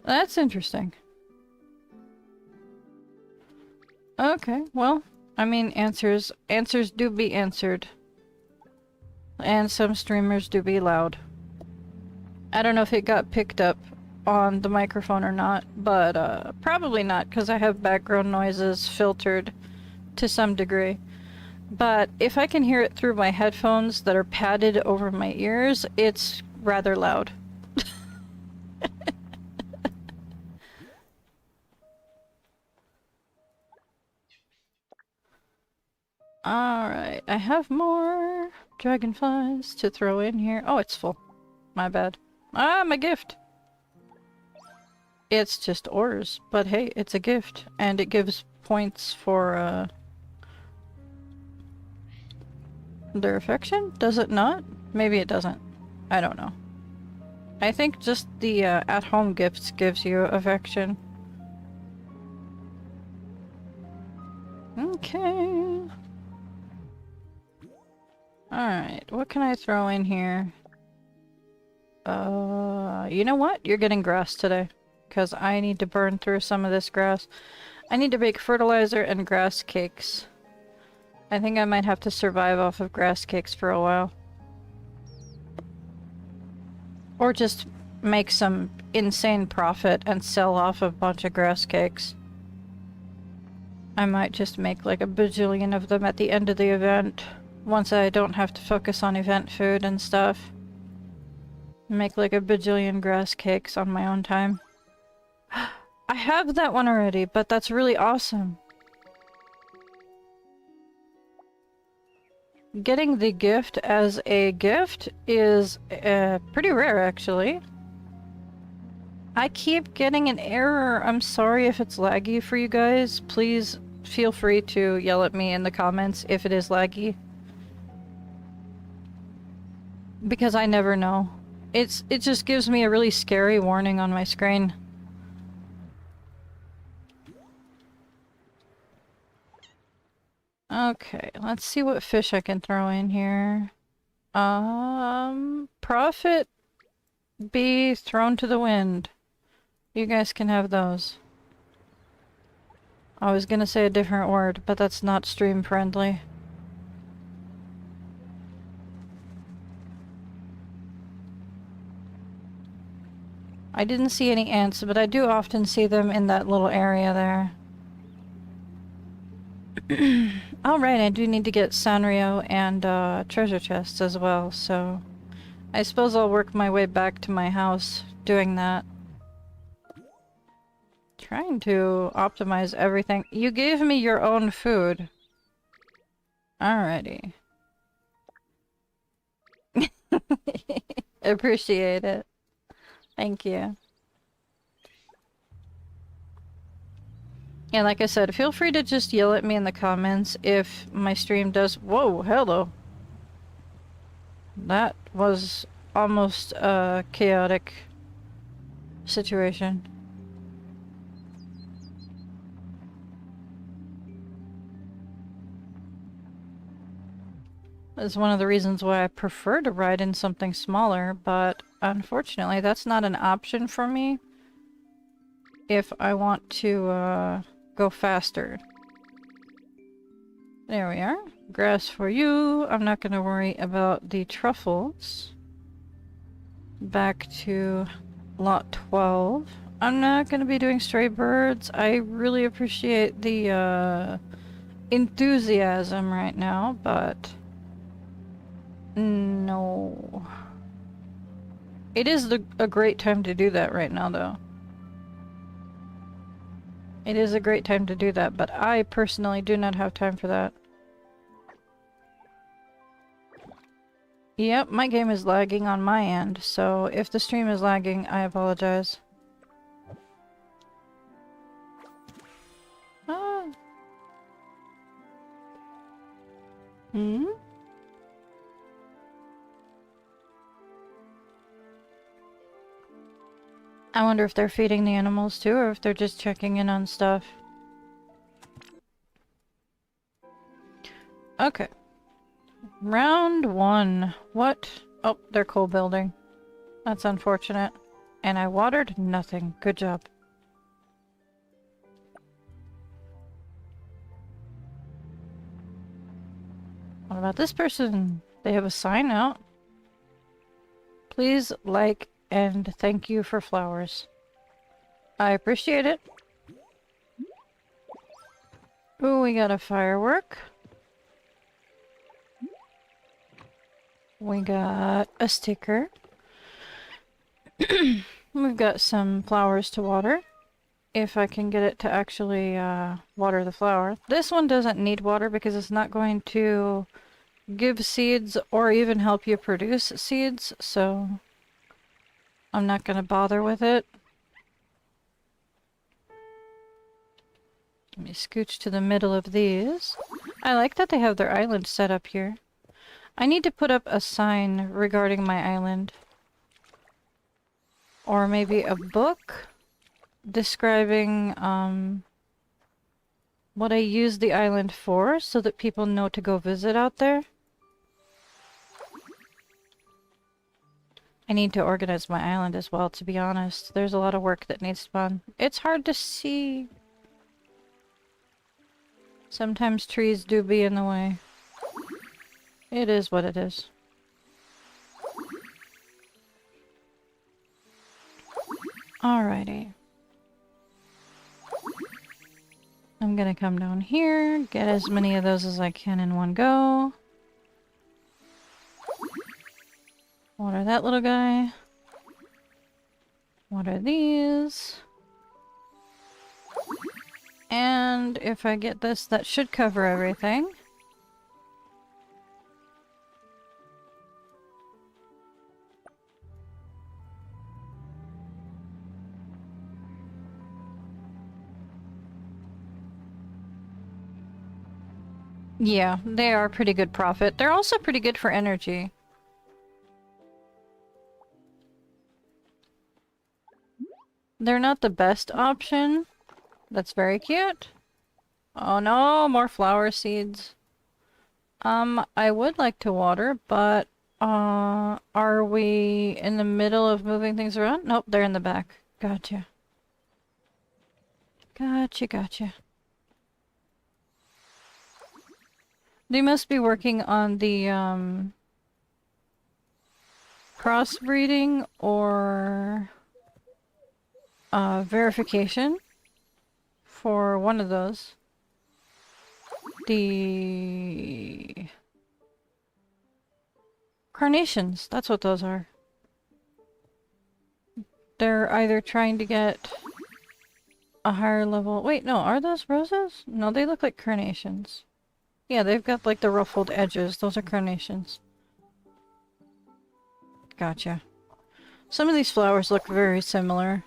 That's interesting. Okay, well, I mean, answers do be answered. And some streamers do be loud. I don't know if it got picked up on the microphone or not, but probably not, because I have background noises filtered to some degree. But if I can hear it through my headphones that are padded over my ears, it's rather loud. Alright, I have more dragonflies to throw in here. Oh, it's full. My bad. Ah, my gift! It's just ores, but hey, it's a gift, and it gives points for, their affection? Does it not? Maybe it doesn't. I don't know. I think just the, at-home gifts gives you affection. Okay. Alright, what can I throw in here? You know what? You're getting grass today. Because I need to burn through some of this grass. I need to make fertilizer and grass cakes. I think I might have to survive off of grass cakes for a while. Or just make some insane profit and sell off a bunch of grass cakes. I might just make like a bajillion of them at the end of the event. Once I don't have to focus on event food and stuff. Make like a bajillion grass cakes on my own time. I have that one already, but that's really awesome. Getting the gift as a gift is pretty rare, actually. I keep getting an error. I'm sorry if it's laggy for you guys. Please feel free to yell at me in the comments if it is laggy. Because I never know. It just gives me a really scary warning on my screen. Okay, let's see what fish I can throw in here. Profit be thrown to the wind. You guys can have those. I was gonna say a different word, but that's not stream friendly. I didn't see any ants, but I do often see them in that little area there. Alright, I do need to get Sanrio and treasure chests as well, so I suppose I'll work my way back to my house doing that. Trying to optimize everything. You gave me your own food. Alrighty. Appreciate it. Thank you. Yeah, like I said, feel free to just yell at me in the comments if my stream does— Whoa, hello. That was almost a chaotic situation. That's one of the reasons why I prefer to ride in something smaller, but unfortunately that's not an option for me if I want to go faster. There we are. Grass for you. I'm not gonna worry about the truffles. Back to lot 12. I'm not gonna be doing stray birds. I really appreciate the enthusiasm right now, but no. It is a great time to do that right now, though. It is a great time to do that, but I personally do not have time for that. Yep, my game is lagging on my end, so if the stream is lagging, I apologize. Ah. Hmm? I wonder if they're feeding the animals too, or if they're just checking in on stuff. Okay. Round 1. What? Oh, they're coal building. That's unfortunate. And I watered nothing. Good job. What about this person? They have a sign out. Please like and thank you for flowers. I appreciate it. Ooh, we got a firework. We got a sticker. We've got some flowers to water. If I can get it to actually water the flower. This one doesn't need water because it's not going to give seeds or even help you produce seeds, so I'm not going to bother with it. Let me scooch to the middle of these. I like that they have their island set up here. I need to put up a sign regarding my island. Or maybe a book describing what I use the island for so that people know to go visit out there. I need to organize my island as well, to be honest. There's a lot of work that needs to be done. It's hard to see. Sometimes trees do be in the way. It is what it is. Alrighty. I'm gonna come down here, get as many of those as I can in one go. Water that little guy. Water these. And if I get this, that should cover everything. Yeah, they are pretty good profit. They're also pretty good for energy. They're not the best option. That's very cute. Oh no, more flower seeds. I would like to water, but are we in the middle of moving things around? Nope, they're in the back. Gotcha. Gotcha. They must be working on the crossbreeding or verification for one of those. The carnations, that's what those are. They're either trying to get a higher level... Wait, no, are those roses? No, they look like carnations. Yeah, they've got like the ruffled edges. Those are carnations. Gotcha. Some of these flowers look very similar.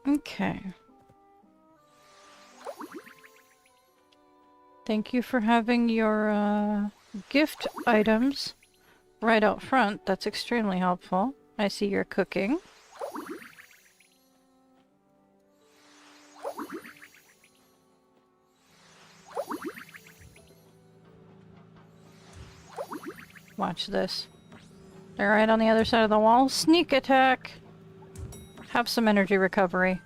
Okay. Thank you for having your gift items right out front. That's extremely helpful. I see you're cooking. Watch this. They're right on the other side of the wall. Sneak attack! Have some energy recovery.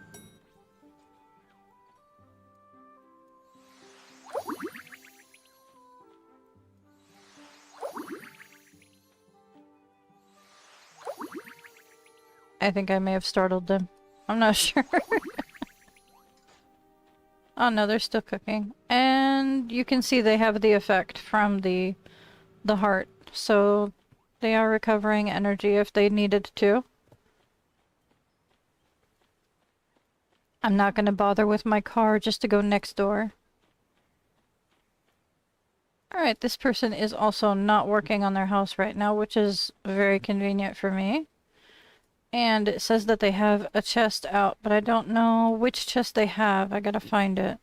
I think I may have startled them. I'm not sure. Oh no, they're still cooking. And you can see they have the effect from the heart. So they are recovering energy if they needed to. I'm not going to bother with my car just to go next door. Alright, this person is also not working on their house right now, which is very convenient for me. And it says that they have a chest out, but I don't know which chest they have. I gotta find it.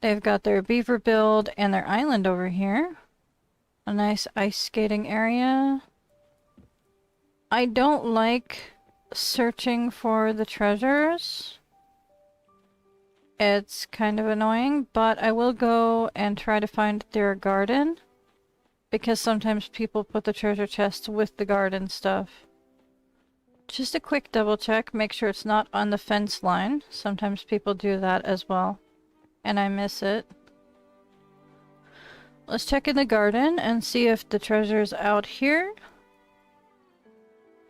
They've got their beaver build and their island over here. A nice ice skating area. I don't like searching for the treasures. It's kind of annoying, but I will go and try to find their garden. Because sometimes people put the treasure chests with the garden stuff. Just a quick double check, make sure it's not on the fence line. Sometimes people do that as well. And I miss it. Let's check in the garden and see if the treasure's out here.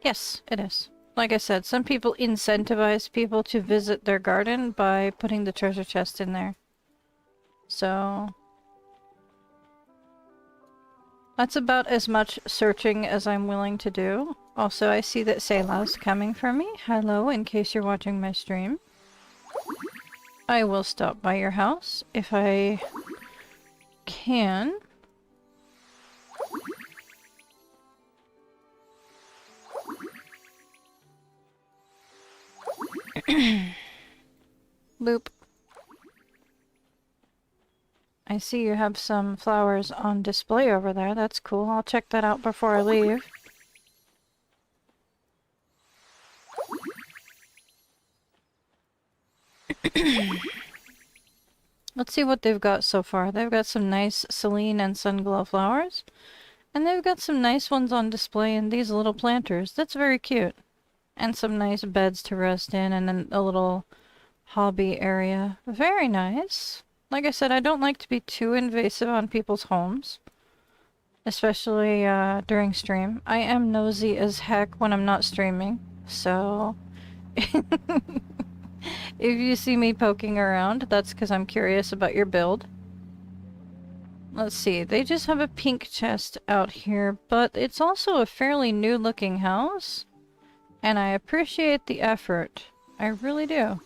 Yes, it is. Like I said, some people incentivize people to visit their garden by putting the treasure chest in there. So... that's about as much searching as I'm willing to do. Also, I see that Selah's coming for me. Hello, in case you're watching my stream. I will stop by your house if I can. Boop. I see you have some flowers on display over there. That's cool. I'll check that out before I leave. Let's see what they've got so far. They've got some nice Celine and Sunglow flowers. And they've got some nice ones on display in these little planters. That's very cute. And some nice beds to rest in and then a little hobby area. Very nice. Like I said, I don't like to be too invasive on people's homes. Especially during stream. I am nosy as heck when I'm not streaming. So... if you see me poking around, that's because I'm curious about your build. Let's see, they just have a pink chest out here, but it's also a fairly new looking house. And I appreciate the effort. I really do.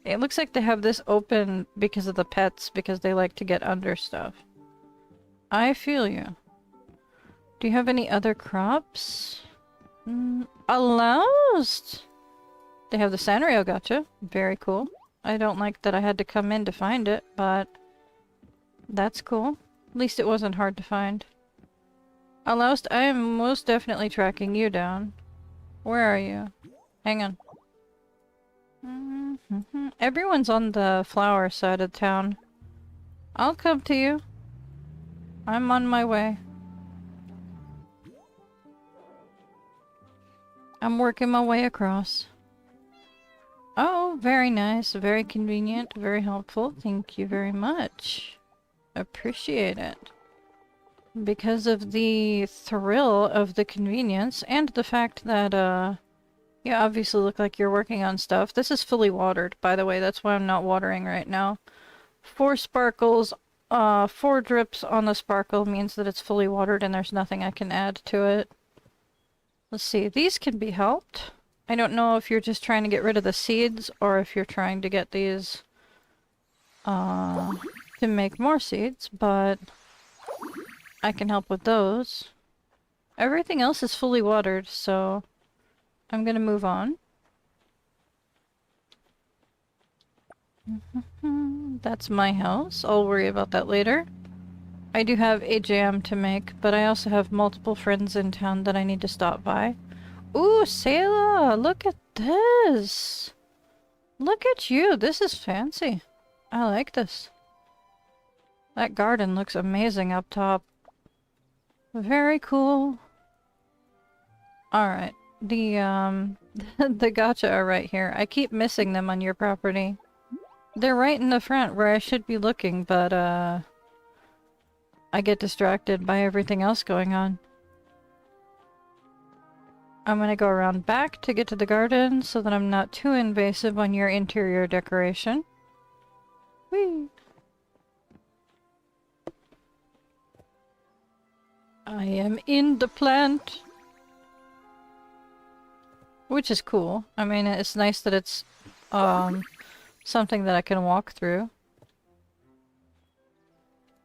It looks like they have this open because of the pets, because they like to get under stuff. I feel you. Do you have any other crops? Allows! They have the Sanrio gotcha. Very cool. I don't like that I had to come in to find it, but that's cool. At least it wasn't hard to find. Alloust, I am most definitely tracking you down. Where are you? Hang on. Everyone's on the flower side of town. I'll come to you. I'm on my way. I'm working my way across. Oh, very nice, very convenient, very helpful. Thank you very much. Appreciate it. Because of the thrill of the convenience and the fact that, you obviously look like you're working on stuff. This is fully watered, by the way. That's why I'm not watering right now. 4 sparkles, 4 drips on the sparkle means that it's fully watered and there's nothing I can add to it. Let's see, these can be helped. I don't know if you're just trying to get rid of the seeds or if you're trying to get these to make more seeds, but I can help with those. Everything else is fully watered, so I'm gonna move on. That's my house. I'll worry about that later. I do have a jam to make, but I also have multiple friends in town that I need to stop by. Ooh, Selah! Look at this! Look at you! This is fancy. I like this. That garden looks amazing up top. Very cool. Alright. The, the gacha are right here. I keep missing them on your property. They're right in the front where I should be looking, but, I get distracted by everything else going on. I'm gonna go around back to get to the garden so that I'm not too invasive on your interior decoration. Whee! I am in the plant! Which is cool. I mean, it's nice that it's, something that I can walk through.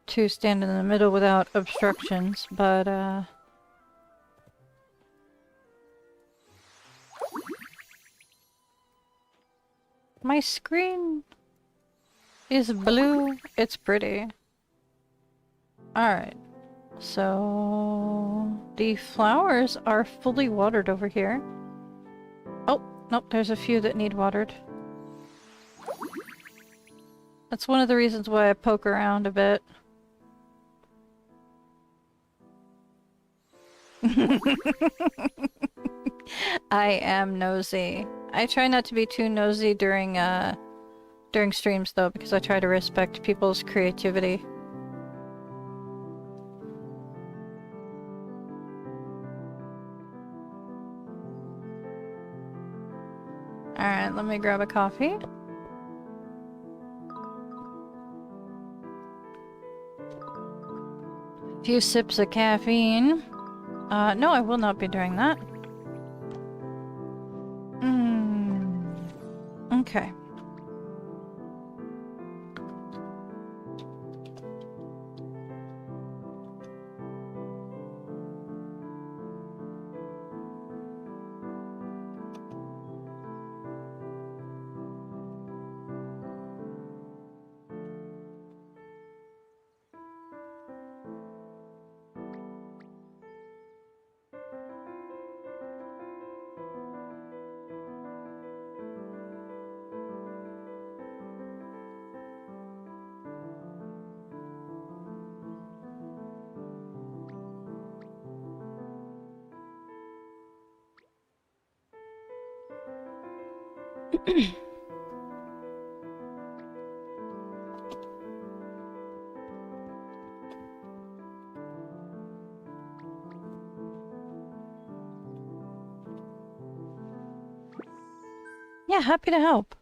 To stand in the middle without obstructions, but, my screen is blue. It's pretty. Alright. So... the flowers are fully watered over here. Oh, nope, there's a few that need watered. That's one of the reasons why I poke around a bit. I am nosy. I try not to be too nosy during streams though, because I try to respect people's creativity. Alright, let me grab a coffee. A few sips of caffeine. No, I will not be doing that. Okay. Yeah, happy to help.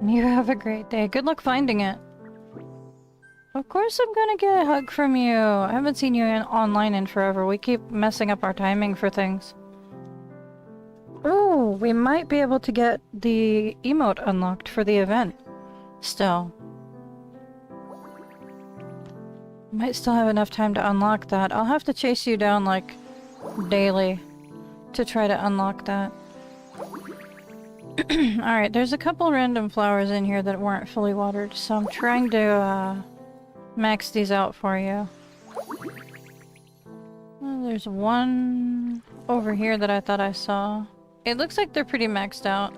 You have a great day. Good luck finding it. Of course I'm gonna get a hug from you. I haven't seen you online in forever. We keep messing up our timing for things. Ooh, we might be able to get the emote unlocked for the event. Still. Might still have enough time to unlock that. I'll have to chase you down, like, daily to try to unlock that. Alright, there's a couple random flowers in here that weren't fully watered, so I'm trying to, max these out for you. Well, there's one over here that I thought I saw. It looks like they're pretty maxed out.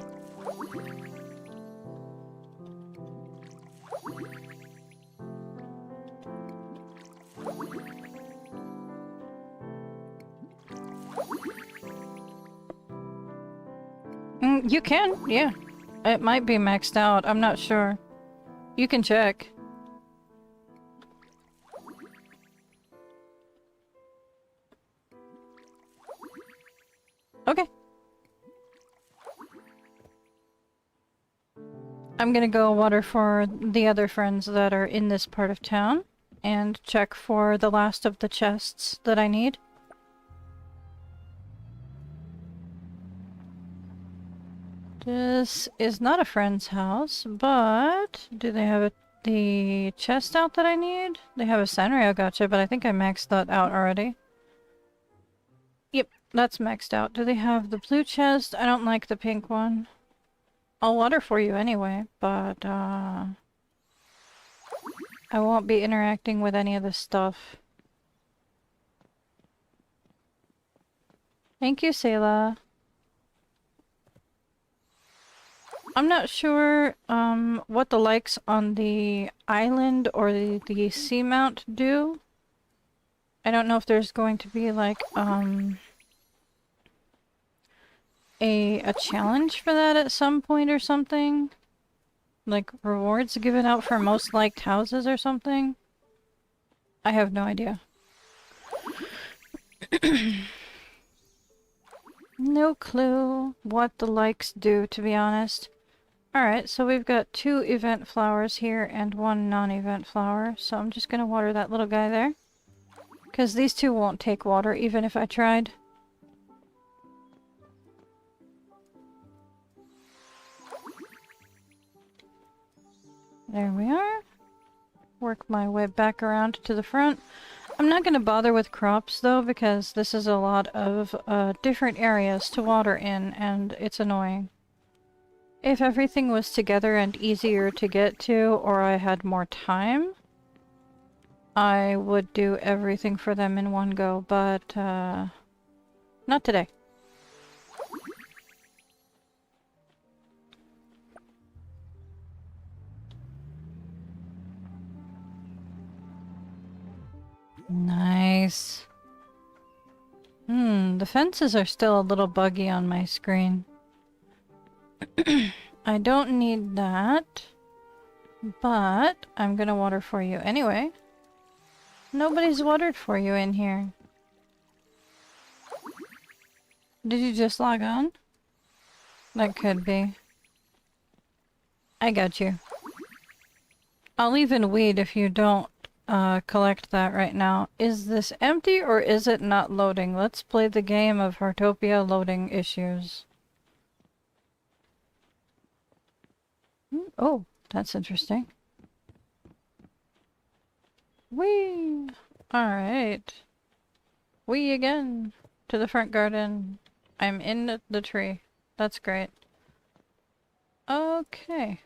You can, yeah. It might be maxed out, I'm not sure. You can check. Okay. I'm gonna go water for the other friends that are in this part of town and check for the last of the chests that I need. This is not a friend's house, but do they have the chest out that I need? They have a Sanrio gotcha, but I think I maxed that out already. Yep, that's maxed out. Do they have the blue chest? I don't like the pink one. I'll water for you anyway, but I won't be interacting with any of this stuff. Thank you, Sayla. I'm not sure what the likes on the island or the seamount do. I don't know if there's going to be like a challenge for that at some point or something. Like rewards given out for most liked houses or something. I have no idea. No clue what the likes do, to be honest. Alright, so we've got 2 event flowers here and 1 non-event flower, so I'm just gonna water that little guy there. Because these 2 won't take water, even if I tried. There we are. Work my way back around to the front. I'm not going to bother with crops though, because this is a lot of different areas to water in, and it's annoying. If everything was together and easier to get to, or I had more time, I would do everything for them in one go, but not today. Nice. The fences are still a little buggy on my screen. I don't need that, but I'm gonna water for you anyway. Nobody's watered for you in here. Did you just log on? That could be. I got you. I'll even weed if you don't collect that right now. Is this empty or is it not loading? Let's play the game of Heartopia loading issues. Oh, that's interesting. Whee! Alright. Whee again! To the front garden. I'm in the tree. That's great. Okay.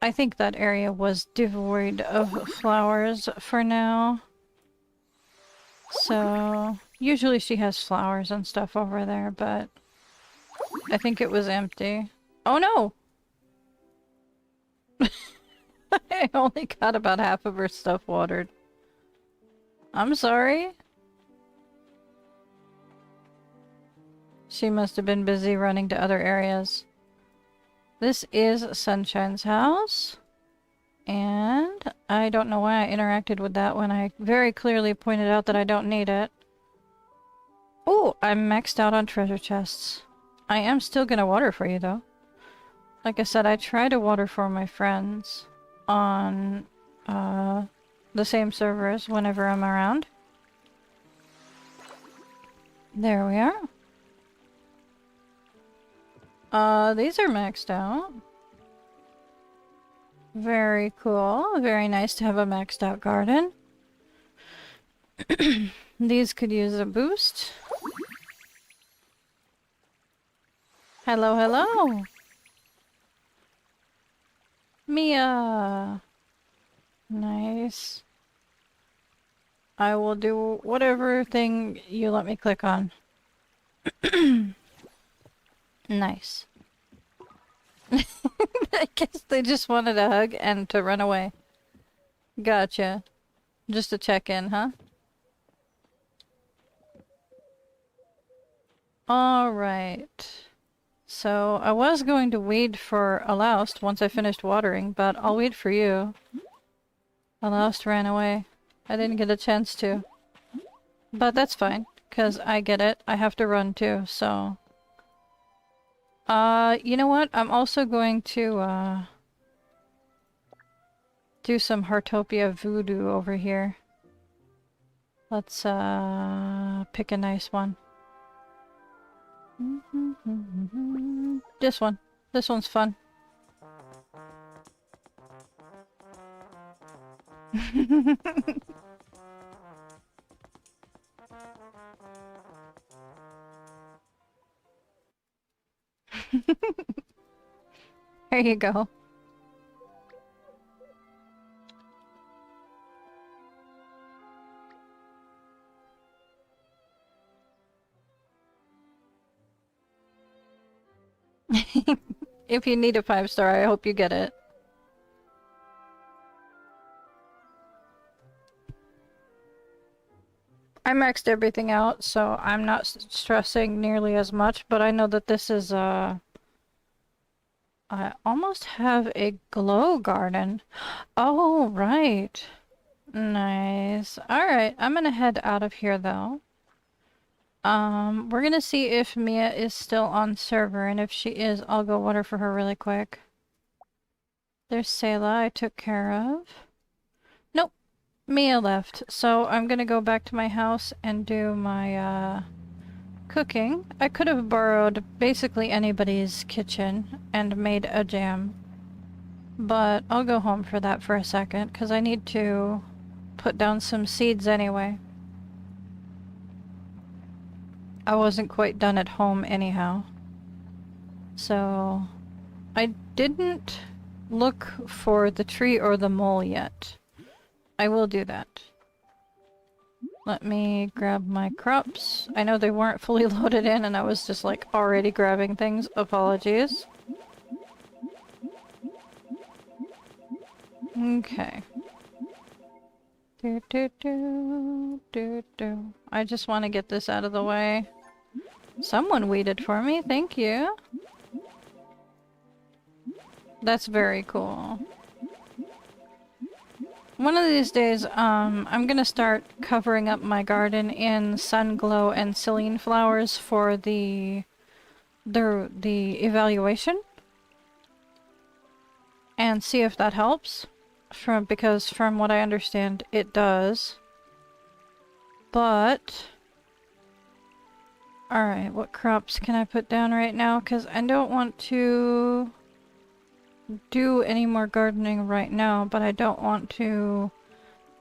I think that area was devoid of flowers for now. So, usually she has flowers and stuff over there, but I think it was empty. Oh no! I only got about half of her stuff watered. I'm sorry. She must have been busy running to other areas. This is Sunshine's house. And I don't know why I interacted with that when I very clearly pointed out that I don't need it. Oh, I'm maxed out on treasure chests. I am still gonna water for you though. Like I said, I try to water for my friends on the same servers whenever I'm around. There we are. These are maxed out. Very cool. Very nice to have a maxed out garden. These could use a boost. Hello, hello! Mia! Nice. I will do whatever thing you let me click on. Nice. I guess they just wanted a hug and to run away. Gotcha. Just to check in, huh? Alright. So, I was going to wait for Aloust once I finished watering, but I'll wait for you. Aloust ran away. I didn't get a chance to. But that's fine, because I get it. I have to run too, so... you know what? I'm also going to, do some Heartopia voodoo over here. Let's, pick a nice one. This one. This one's fun. There you go. If you need a 5-star, I hope you get it. I maxed everything out, so I'm not stressing nearly as much, but I know that this is, I almost have a glow garden. Oh, right. Nice. Alright, I'm gonna head out of here, though. We're gonna see if Mia is still on server, and if she is, I'll go water for her really quick. There's Sayla I took care of. Nope. Mia left, so I'm gonna go back to my house and do my, cooking. I could have borrowed basically anybody's kitchen and made a jam. But I'll go home for that for a second, because I need to put down some seeds anyway. I wasn't quite done at home anyhow. So, I didn't look for the tree or the mole yet. I will do that. Let me grab my crops. I know they weren't fully loaded in and I was just like already grabbing things. Apologies. Okay. Do, do, do, do, do. I just want to get this out of the way. Someone weeded for me, thank you. That's very cool. One of these days, I'm gonna start covering up my garden in sun glow and Celine flowers for the evaluation. And see if that helps. Because from what I understand, it does. But... Alright, what crops can I put down right now? Because I don't want to do any more gardening right now, but I don't want to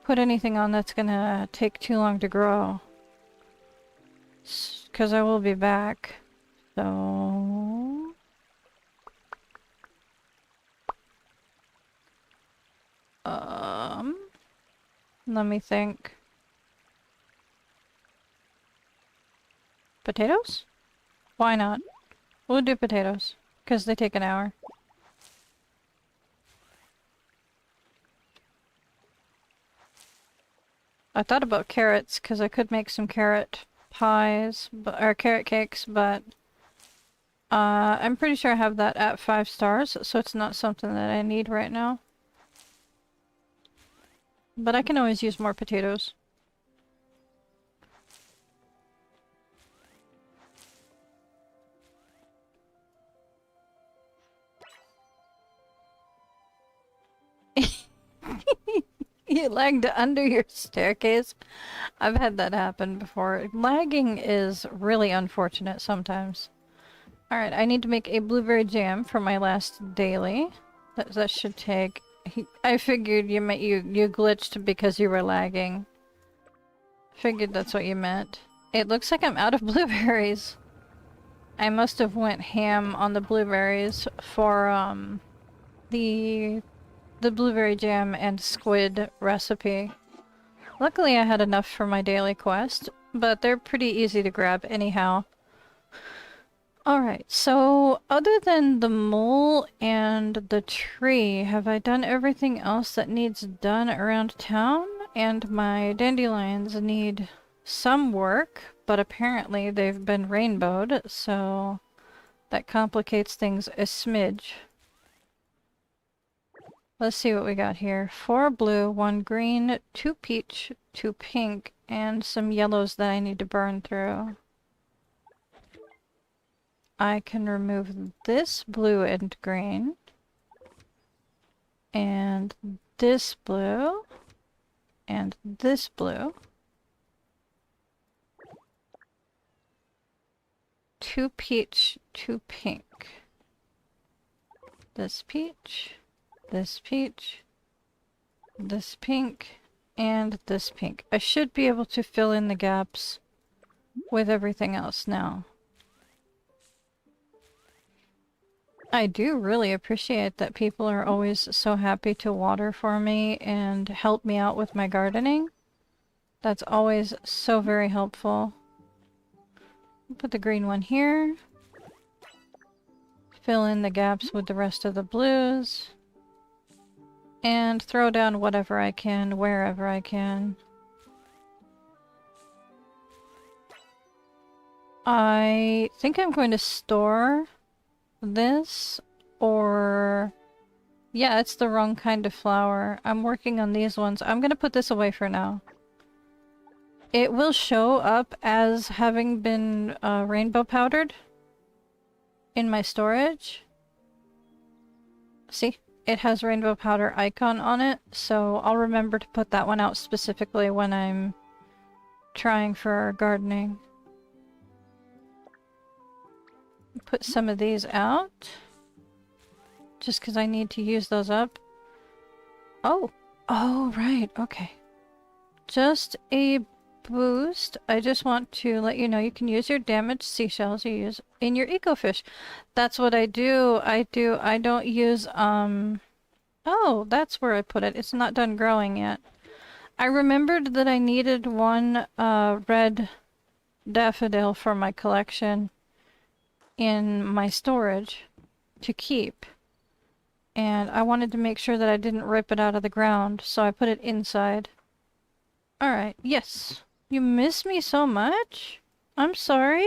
put anything on that's gonna take too long to grow. Because I will be back. So... let me think. Potatoes? Why not? We'll do potatoes, because they take an hour. I thought about carrots, because I could make some carrot pies, or carrot cakes, but I'm pretty sure I have that at 5 stars, so it's not something that I need right now. But I can always use more potatoes. You lagged under your staircase. I've had that happen before. Lagging is really unfortunate sometimes. Alright, I need to make a blueberry jam for my last daily. That should take... I figured you glitched because you were lagging. Figured that's what you meant. It looks like I'm out of blueberries. I must have went ham on the blueberries for the blueberry jam and squid recipe. Luckily I had enough for my daily quest, but they're pretty easy to grab anyhow. Alright, so other than the mole and the tree, have I done everything else that needs done around town? And my dandelions need some work, but apparently they've been rainbowed, so that complicates things a smidge. Let's see what we got here. 4 blue, 1 green, 2 peach, 2 pink, and some yellows that I need to burn through. I can remove this blue and green. And this blue. And this blue. 2 peach, 2 pink. This peach. This peach, this pink, and this pink. I should be able to fill in the gaps with everything else now. I do really appreciate that people are always so happy to water for me and help me out with my gardening. That's always so very helpful. Put the green one here. Fill in the gaps with the rest of the blues. And throw down whatever I can, wherever I can. I think I'm going to store this, or... Yeah, it's the wrong kind of flower. I'm working on these ones. I'm gonna put this away for now. It will show up as having been rainbow powdered in my storage. See? It has rainbow powder icon on it, so I'll remember to put that one out specifically when I'm trying for gardening. Put some of these out. Just because I need to use those up. Oh! Oh, right, okay. Just a boost. I just want to let you know you can use your damaged seashells you use in your ecofish. That's what I do. I don't use, oh, that's where I put it. It's not done growing yet. I remembered that I needed one, red daffodil for my collection in my storage to keep. And I wanted to make sure that I didn't rip it out of the ground, so I put it inside. Alright, yes. You miss me so much? I'm sorry.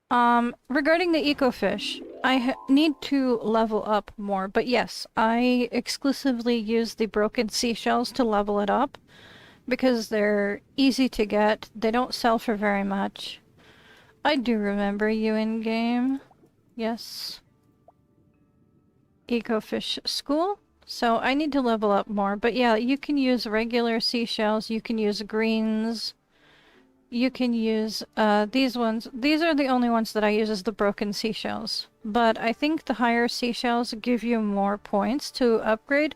Regarding the ecofish, I need to level up more, but yes, I exclusively use the broken seashells to level it up because they're easy to get. They don't sell for very much. I do remember you in game. Yes. Ecofish school. So I need to level up more, but yeah, you can use regular seashells, you can use greens. You can use these ones. These are the only ones that I use as the broken seashells. But I think the higher seashells give you more points to upgrade.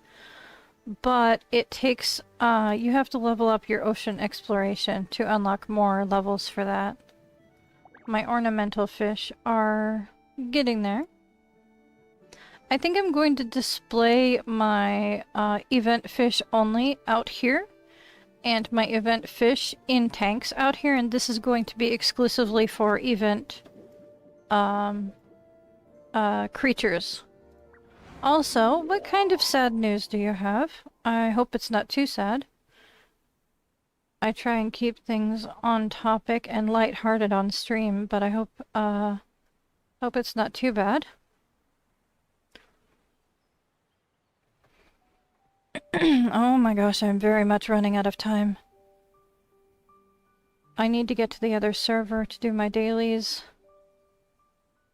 But it takes, you have to level up your ocean exploration to unlock more levels for that. My ornamental fish are getting there. I think I'm going to display my event fish only out here. And my event fish in tanks out here, and this is going to be exclusively for event creatures. Also, what kind of sad news do you have? I hope it's not too sad. I try and keep things on topic and lighthearted on stream, but I hope it's not too bad. Oh my gosh, I'm very much running out of time. I need to get to the other server to do my dailies.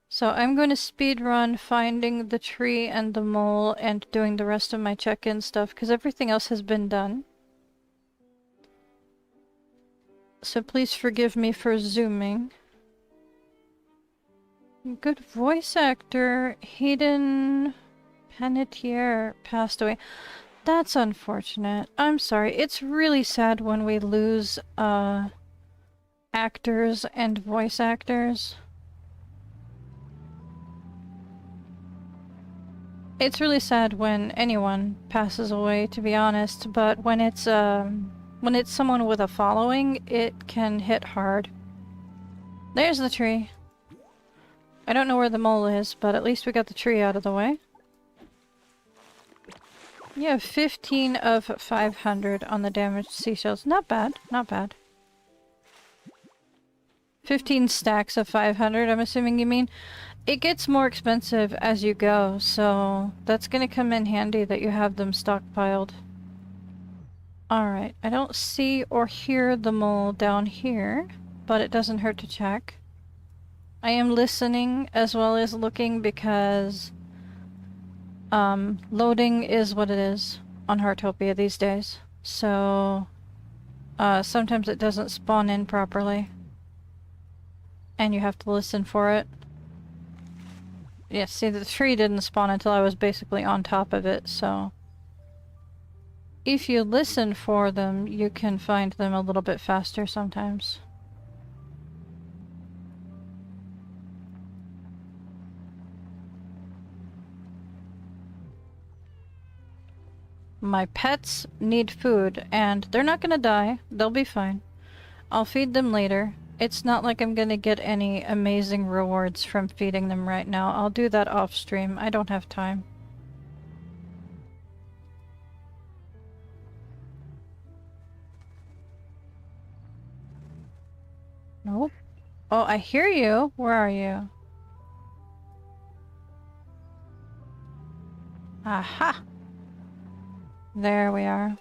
So I'm going to speedrun finding the tree and the mole and doing the rest of my check-in stuff because everything else has been done. So please forgive me for zooming. Good voice actor, Hayden Panettiere passed away. That's unfortunate. I'm sorry. It's really sad when we lose, actors and voice actors. It's really sad when anyone passes away, to be honest, but when it's someone with a following, it can hit hard. There's the tree. I don't know where the mole is, but at least we got the tree out of the way. You have 15 of 500 on the damaged seashells. Not bad, not bad. 15 stacks of 500, I'm assuming you mean. It gets more expensive as you go, so that's gonna come in handy that you have them stockpiled. Alright, I don't see or hear the mole down here, but it doesn't hurt to check. I am listening as well as looking because loading is what it is on Heartopia these days. So, sometimes it doesn't spawn in properly. And you have to listen for it. Yeah, see, the tree didn't spawn until I was basically on top of it, so... If you listen for them, you can find them a little bit faster sometimes. My pets need food, and they're not gonna die. They'll be fine. I'll feed them later. It's not like I'm gonna get any amazing rewards from feeding them right now. I'll do that off stream. I don't have time. Nope. Oh, I hear you. Where are you? Aha! There we are.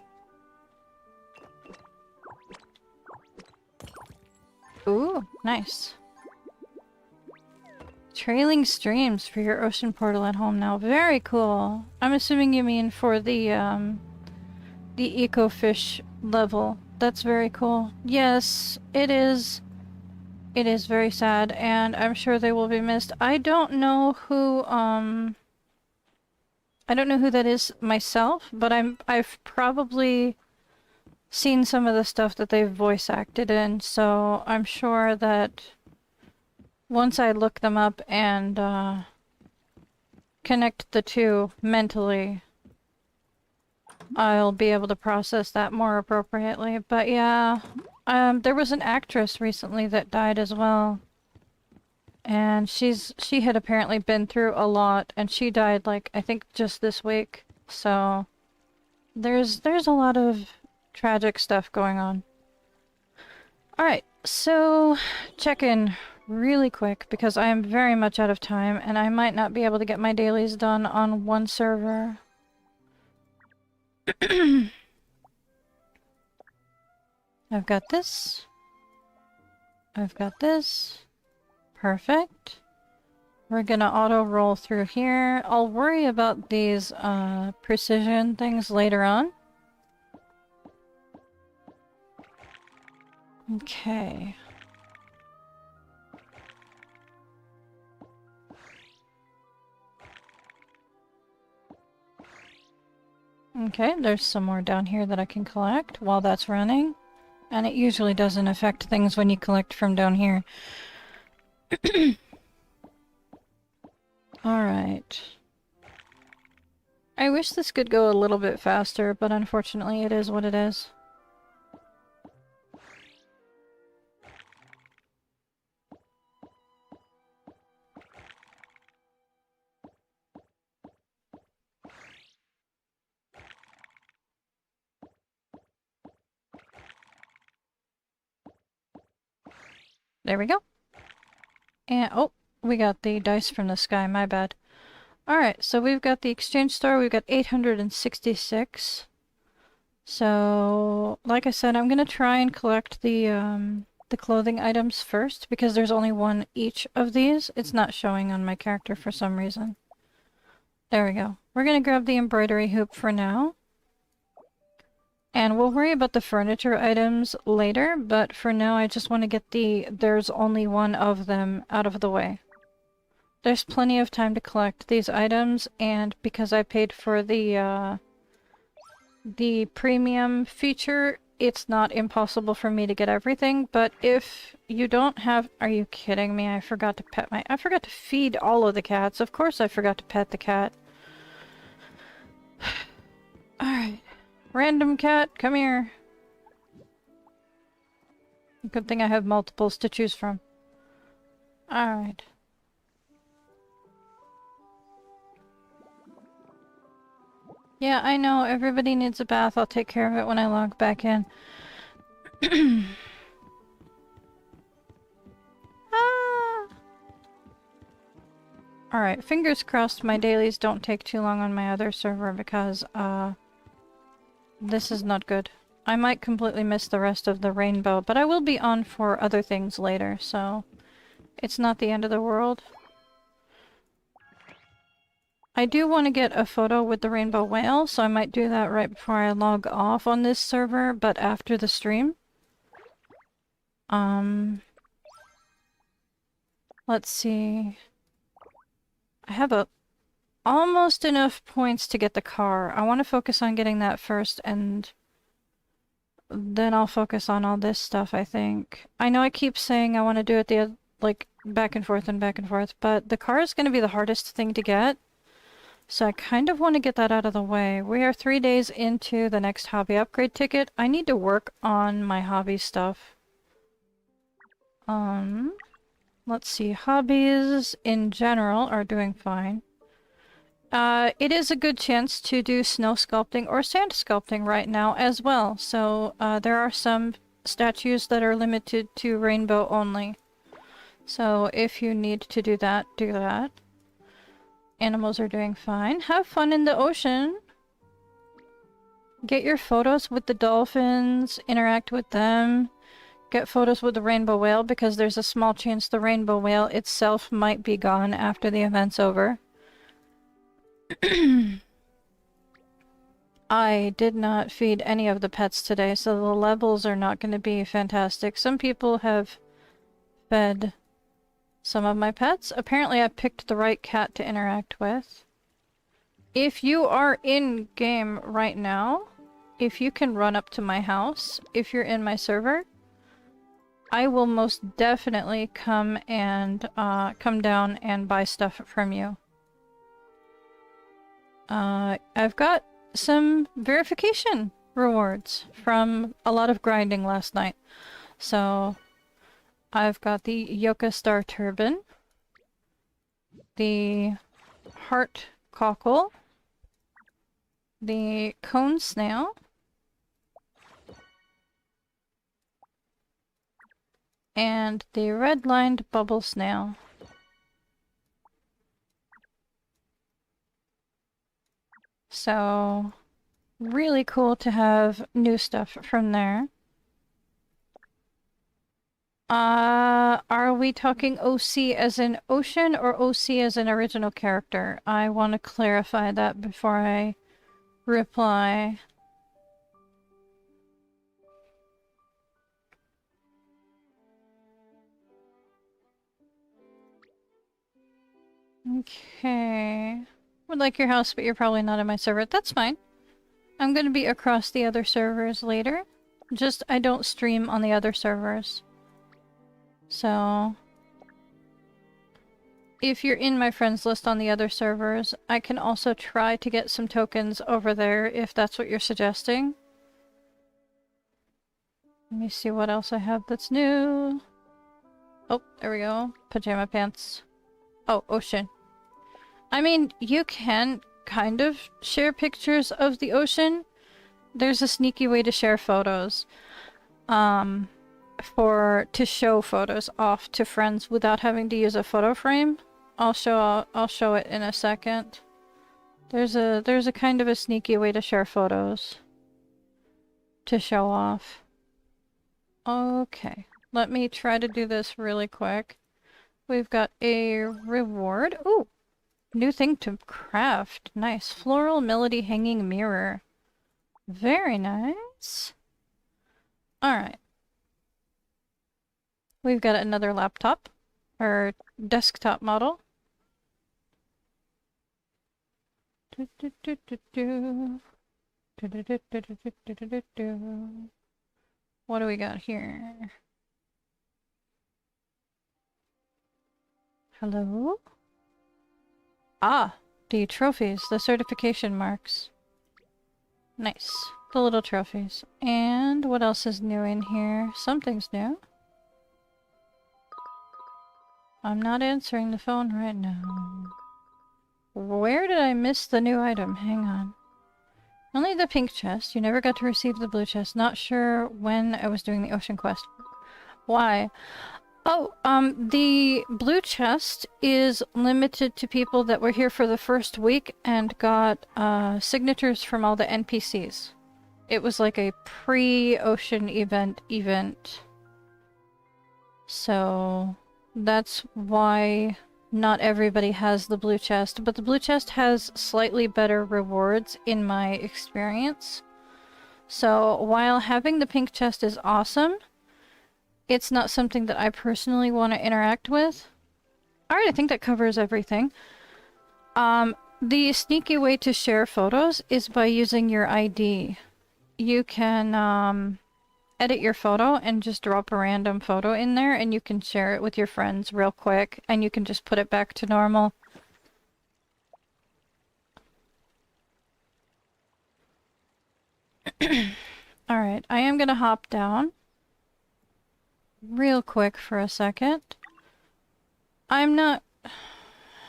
Ooh, nice. Trailing streams for your ocean portal at home now. Very cool. I'm assuming you mean for the ecofish level. That's very cool. Yes, it is. It is very sad, and I'm sure they will be missed. I don't know who that is myself, but I've probably seen some of the stuff that they've voice acted in, so I'm sure that once I look them up and connect the two mentally, I'll be able to process that more appropriately. But yeah, there was an actress recently that died as well. And she had apparently been through a lot, and she died, like, I think just this week. So there's a lot of tragic stuff going on. Alright, so check in really quick because I am very much out of time and I might not be able to get my dailies done on one server. I've got this. I've got this. Perfect. We're gonna auto roll through here. I'll worry about these precision things later on. Okay. Okay, there's some more down here that I can collect while that's running. And it usually doesn't affect things when you collect from down here. Alright. I wish this could go a little bit faster, but unfortunately it is what it is. There we go. And, oh, we got the dice from the sky, my bad. Alright, so we've got the exchange store, we've got 866. So, like I said, I'm gonna try and collect the clothing items first, because there's only one each of these. It's not showing on my character for some reason. There we go. We're gonna grab the embroidery hoop for now. And we'll worry about the furniture items later, but for now I just want to get there's only one of them out of the way. There's plenty of time to collect these items, and because I paid for the premium feature, it's not impossible for me to get everything, but if you don't have— Are you kidding me? I forgot to feed all of the cats. Of course I forgot to pet the cat. Alright. Random cat, come here. Good thing I have multiples to choose from. Alright. Yeah, I know, everybody needs a bath. I'll take care of it when I log back in. Ah! Alright, fingers crossed my dailies don't take too long on my other server because, this is not good. I might completely miss the rest of the rainbow, but I will be on for other things later, so it's not the end of the world. I do want to get a photo with the rainbow whale, so I might do that right before I log off on this server, but after the stream. Let's see. I have almost enough points to get the car. I want to focus on getting that first, and then I'll focus on all this stuff, I think. I know I keep saying I want to do it like, back and forth, but the car is going to be the hardest thing to get. So I kind of want to get that out of the way. We are 3 days into the next hobby upgrade ticket. I need to work on my hobby stuff. Let's see. Hobbies in general are doing fine. It is a good chance to do snow sculpting or sand sculpting right now as well. So there are some statues that are limited to rainbow only. So if you need to do that, do that. Animals are doing fine. Have fun in the ocean. Get your photos with the dolphins, interact with them. Get photos with the rainbow whale because there's a small chance the rainbow whale itself might be gone after the event's over. I did not feed any of the pets today, so the levels are not going to be fantastic. Some people have fed some of my pets. Apparently I picked the right cat to interact with. If you are in game right now, if you can run up to my house, if you're in my server, I will most definitely come down and buy stuff from you. I've got some verification rewards from a lot of grinding last night. So I've got the Yoka Star Turban, the Heart Cockle, the Cone Snail, and the red-lined bubble snail. So, really cool to have new stuff from there. Are we talking OC as in ocean or OC as an original character? I want to clarify that before I reply. Okay. Would like your house, but you're probably not in my server. That's fine. I'm gonna be across the other servers later. Just, I don't stream on the other servers. So... if you're in my friends list on the other servers, I can also try to get some tokens over there if that's what you're suggesting. Let me see what else I have that's new. Oh, there we go. Pajama pants. Oh, ocean. I mean, you can kind of share pictures of the ocean. There's a sneaky way to share photos. To show photos off to friends without having to use a photo frame. I'll show it in a second. There's a kind of a sneaky way to share photos to show off. Okay, let me try to do this really quick. We've got a reward. Ooh, new thing to craft. Nice. Floral melody hanging mirror. Very nice. Alright. We've got another laptop. Or desktop model. What do we got here? Hello? Ah, the trophies, the certification marks. Nice. The little trophies. And what else is new in here? Something's new. I'm not answering the phone right now. Where did I miss the new item? Hang on. Only the pink chest. You never got to receive the blue chest. Not sure when I was doing the ocean quest. Why? Oh, the blue chest is limited to people that were here for the first week and got, signatures from all the NPCs. It was like a pre-ocean event. So, that's why not everybody has the blue chest, but the blue chest has slightly better rewards in my experience. So, while having the pink chest is awesome, it's not something that I personally want to interact with. Alright, I think that covers everything. The sneaky way to share photos is by using your ID. You can, edit your photo and just drop a random photo in there and you can share it with your friends real quick and you can just put it back to normal. Alright, I am gonna hop down real quick for a second. I'm not...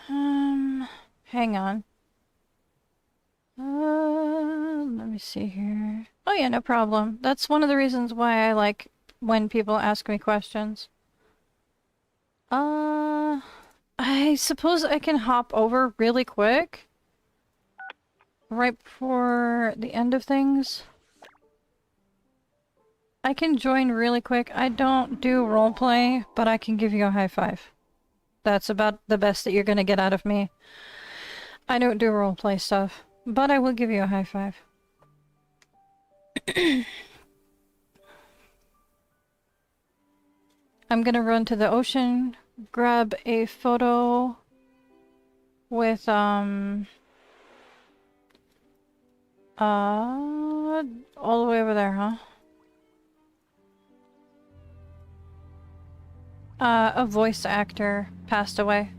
hang on. Let me see here. Oh yeah, no problem. That's one of the reasons why I like when people ask me questions. I suppose I can hop over really quick. Right before the end of things. I can join really quick. I don't do roleplay, but I can give you a high five. That's about the best that you're gonna get out of me. I don't do roleplay stuff, but I will give you a high five. I'm gonna run to the ocean, grab a photo with, all the way over there, huh? A voice actor passed away.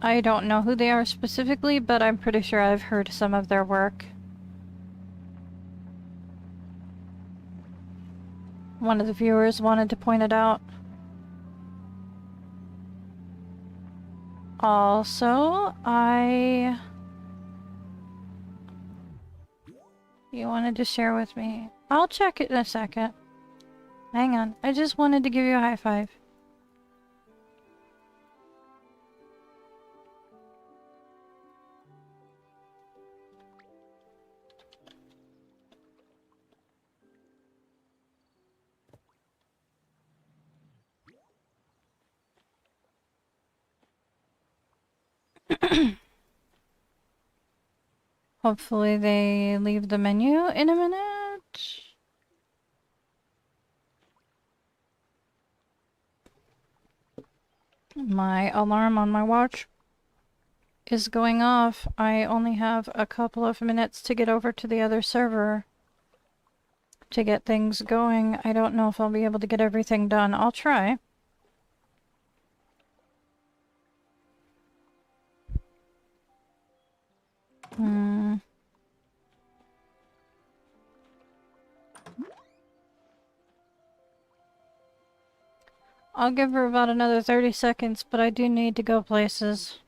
I don't know who they are specifically, but I'm pretty sure I've heard some of their work. One of the viewers wanted to point it out. Also, you wanted to share with me. I'll check it in a second. Hang on. I just wanted to give you a high five. Hopefully they leave the menu in a minute. My alarm on my watch is going off. I only have a couple of minutes to get over to the other server to get things going. I don't know if I'll be able to get everything done. I'll try. I'll give her about another 30 seconds, but I do need to go places.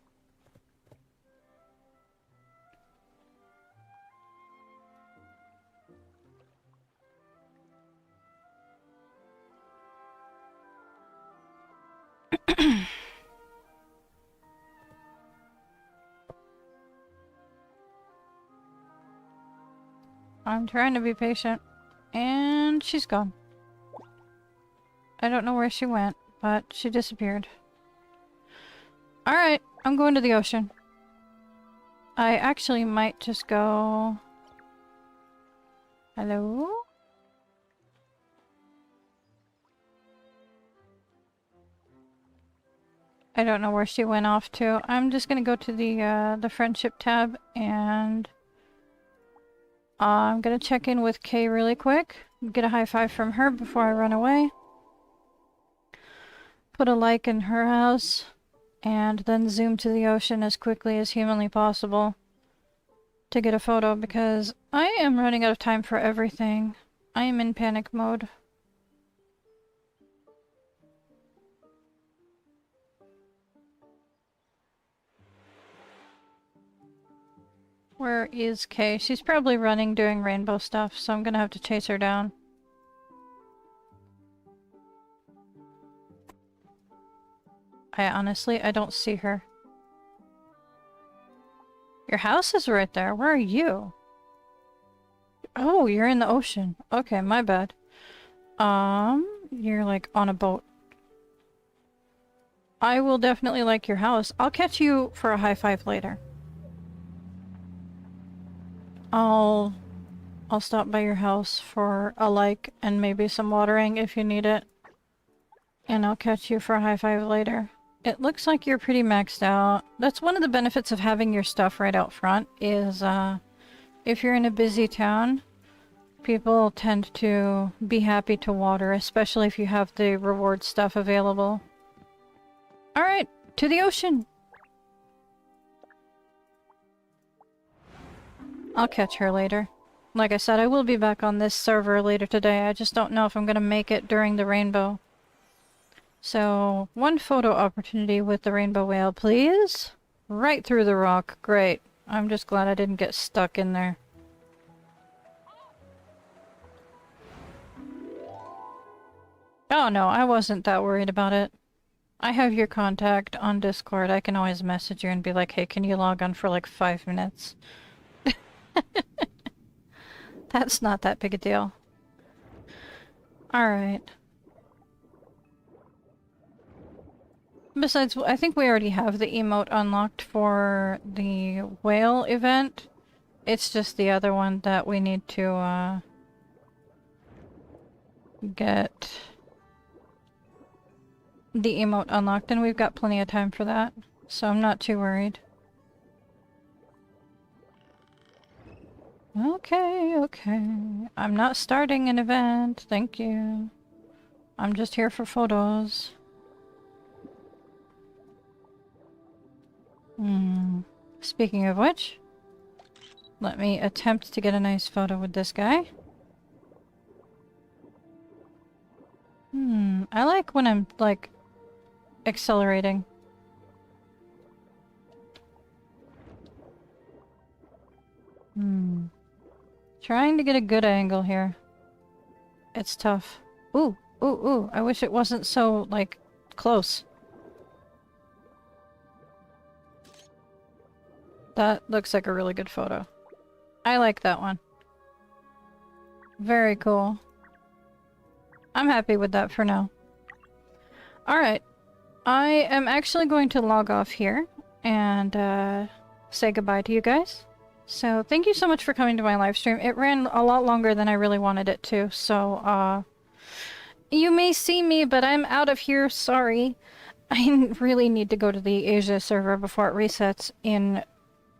I'm trying to be patient. And she's gone. I don't know where she went, but she disappeared. Alright, I'm going to the ocean. I actually might just go... Hello? I don't know where she went off to. I'm just gonna go to the friendship tab and... I'm gonna check in with Kay really quick. Get a high five from her before I run away. Put a like in her house. And then zoom to the ocean as quickly as humanly possible to get a photo because I am running out of time for everything. I am in panic mode. Where is Kay? She's probably running doing rainbow stuff, so I'm gonna have to chase her down. I don't see her. Your house is right there. Where are you? Oh, you're in the ocean. Okay, my bad. You're like on a boat. I will definitely like your house. I'll catch you for a high five later. I'll stop by your house for a like and maybe some watering if you need it. And I'll catch you for a high five later. It looks like you're pretty maxed out. That's one of the benefits of having your stuff right out front is, if you're in a busy town, people tend to be happy to water, especially if you have the reward stuff available. Alright, to the ocean! I'll catch her later. Like I said, I will be back on this server later today. I just don't know if I'm gonna make it during the rainbow. So, one photo opportunity with the rainbow whale, please. Right through the rock. Great. I'm just glad I didn't get stuck in there. Oh no, I wasn't that worried about it. I have your contact on Discord. I can always message you and be like, hey, can you log on for like 5 minutes? That's not that big a deal. Alright. Besides, I think we already have the emote unlocked for the whale event. It's just the other one that we need to, get the emote unlocked, and we've got plenty of time for that, so I'm not too worried. Okay, okay. I'm not starting an event, thank you. I'm just here for photos. Speaking of which, let me attempt to get a nice photo with this guy. I like when I'm, like, accelerating. Trying to get a good angle here. It's tough. Ooh, Ooh, ooh, I wish it wasn't so, like, close. That looks like a really good photo. I like that one. Very cool. I'm happy with that for now. Alright. I am actually going to log off here and say goodbye to you guys. So thank you so much for coming to my live stream. It ran a lot longer than I really wanted it to, so you may see me, but I'm out of here, sorry. I really need to go to the Asia server before it resets in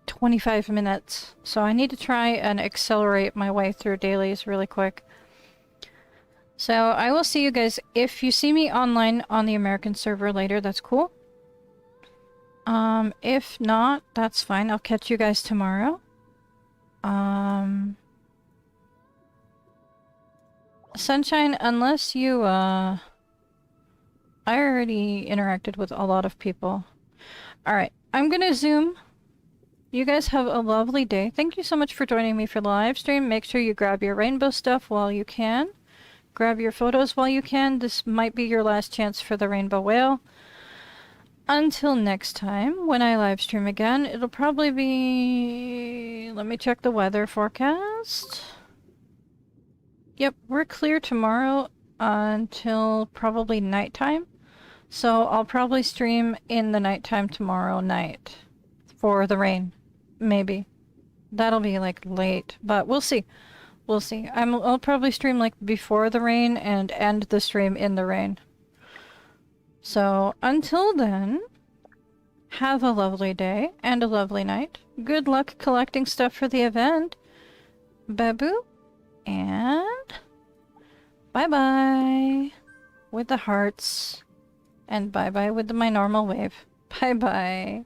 25 minutes. So I need to try and accelerate my way through dailies really quick. So I will see you guys. If you see me online on the American server later, that's cool. If not, that's fine. I'll catch you guys tomorrow. Sunshine, unless you, I already interacted with a lot of people. Alright, I'm gonna zoom. You guys have a lovely day. Thank you so much for joining me for the live stream. Make sure you grab your rainbow stuff while you can. Grab your photos while you can. This might be your last chance for the rainbow whale. Until next time, when I live stream again, it'll probably be... Let me check the weather forecast. Yep, we're clear tomorrow until probably nighttime. So I'll probably stream in the nighttime tomorrow night for the rain. Maybe. That'll be like late, but we'll see. We'll see. I'll probably stream like before the rain and end the stream in the rain. So until then, have a lovely day and a lovely night. Good luck collecting stuff for the event. Babu, and bye-bye with the hearts, and bye-bye with my normal wave. Bye-bye.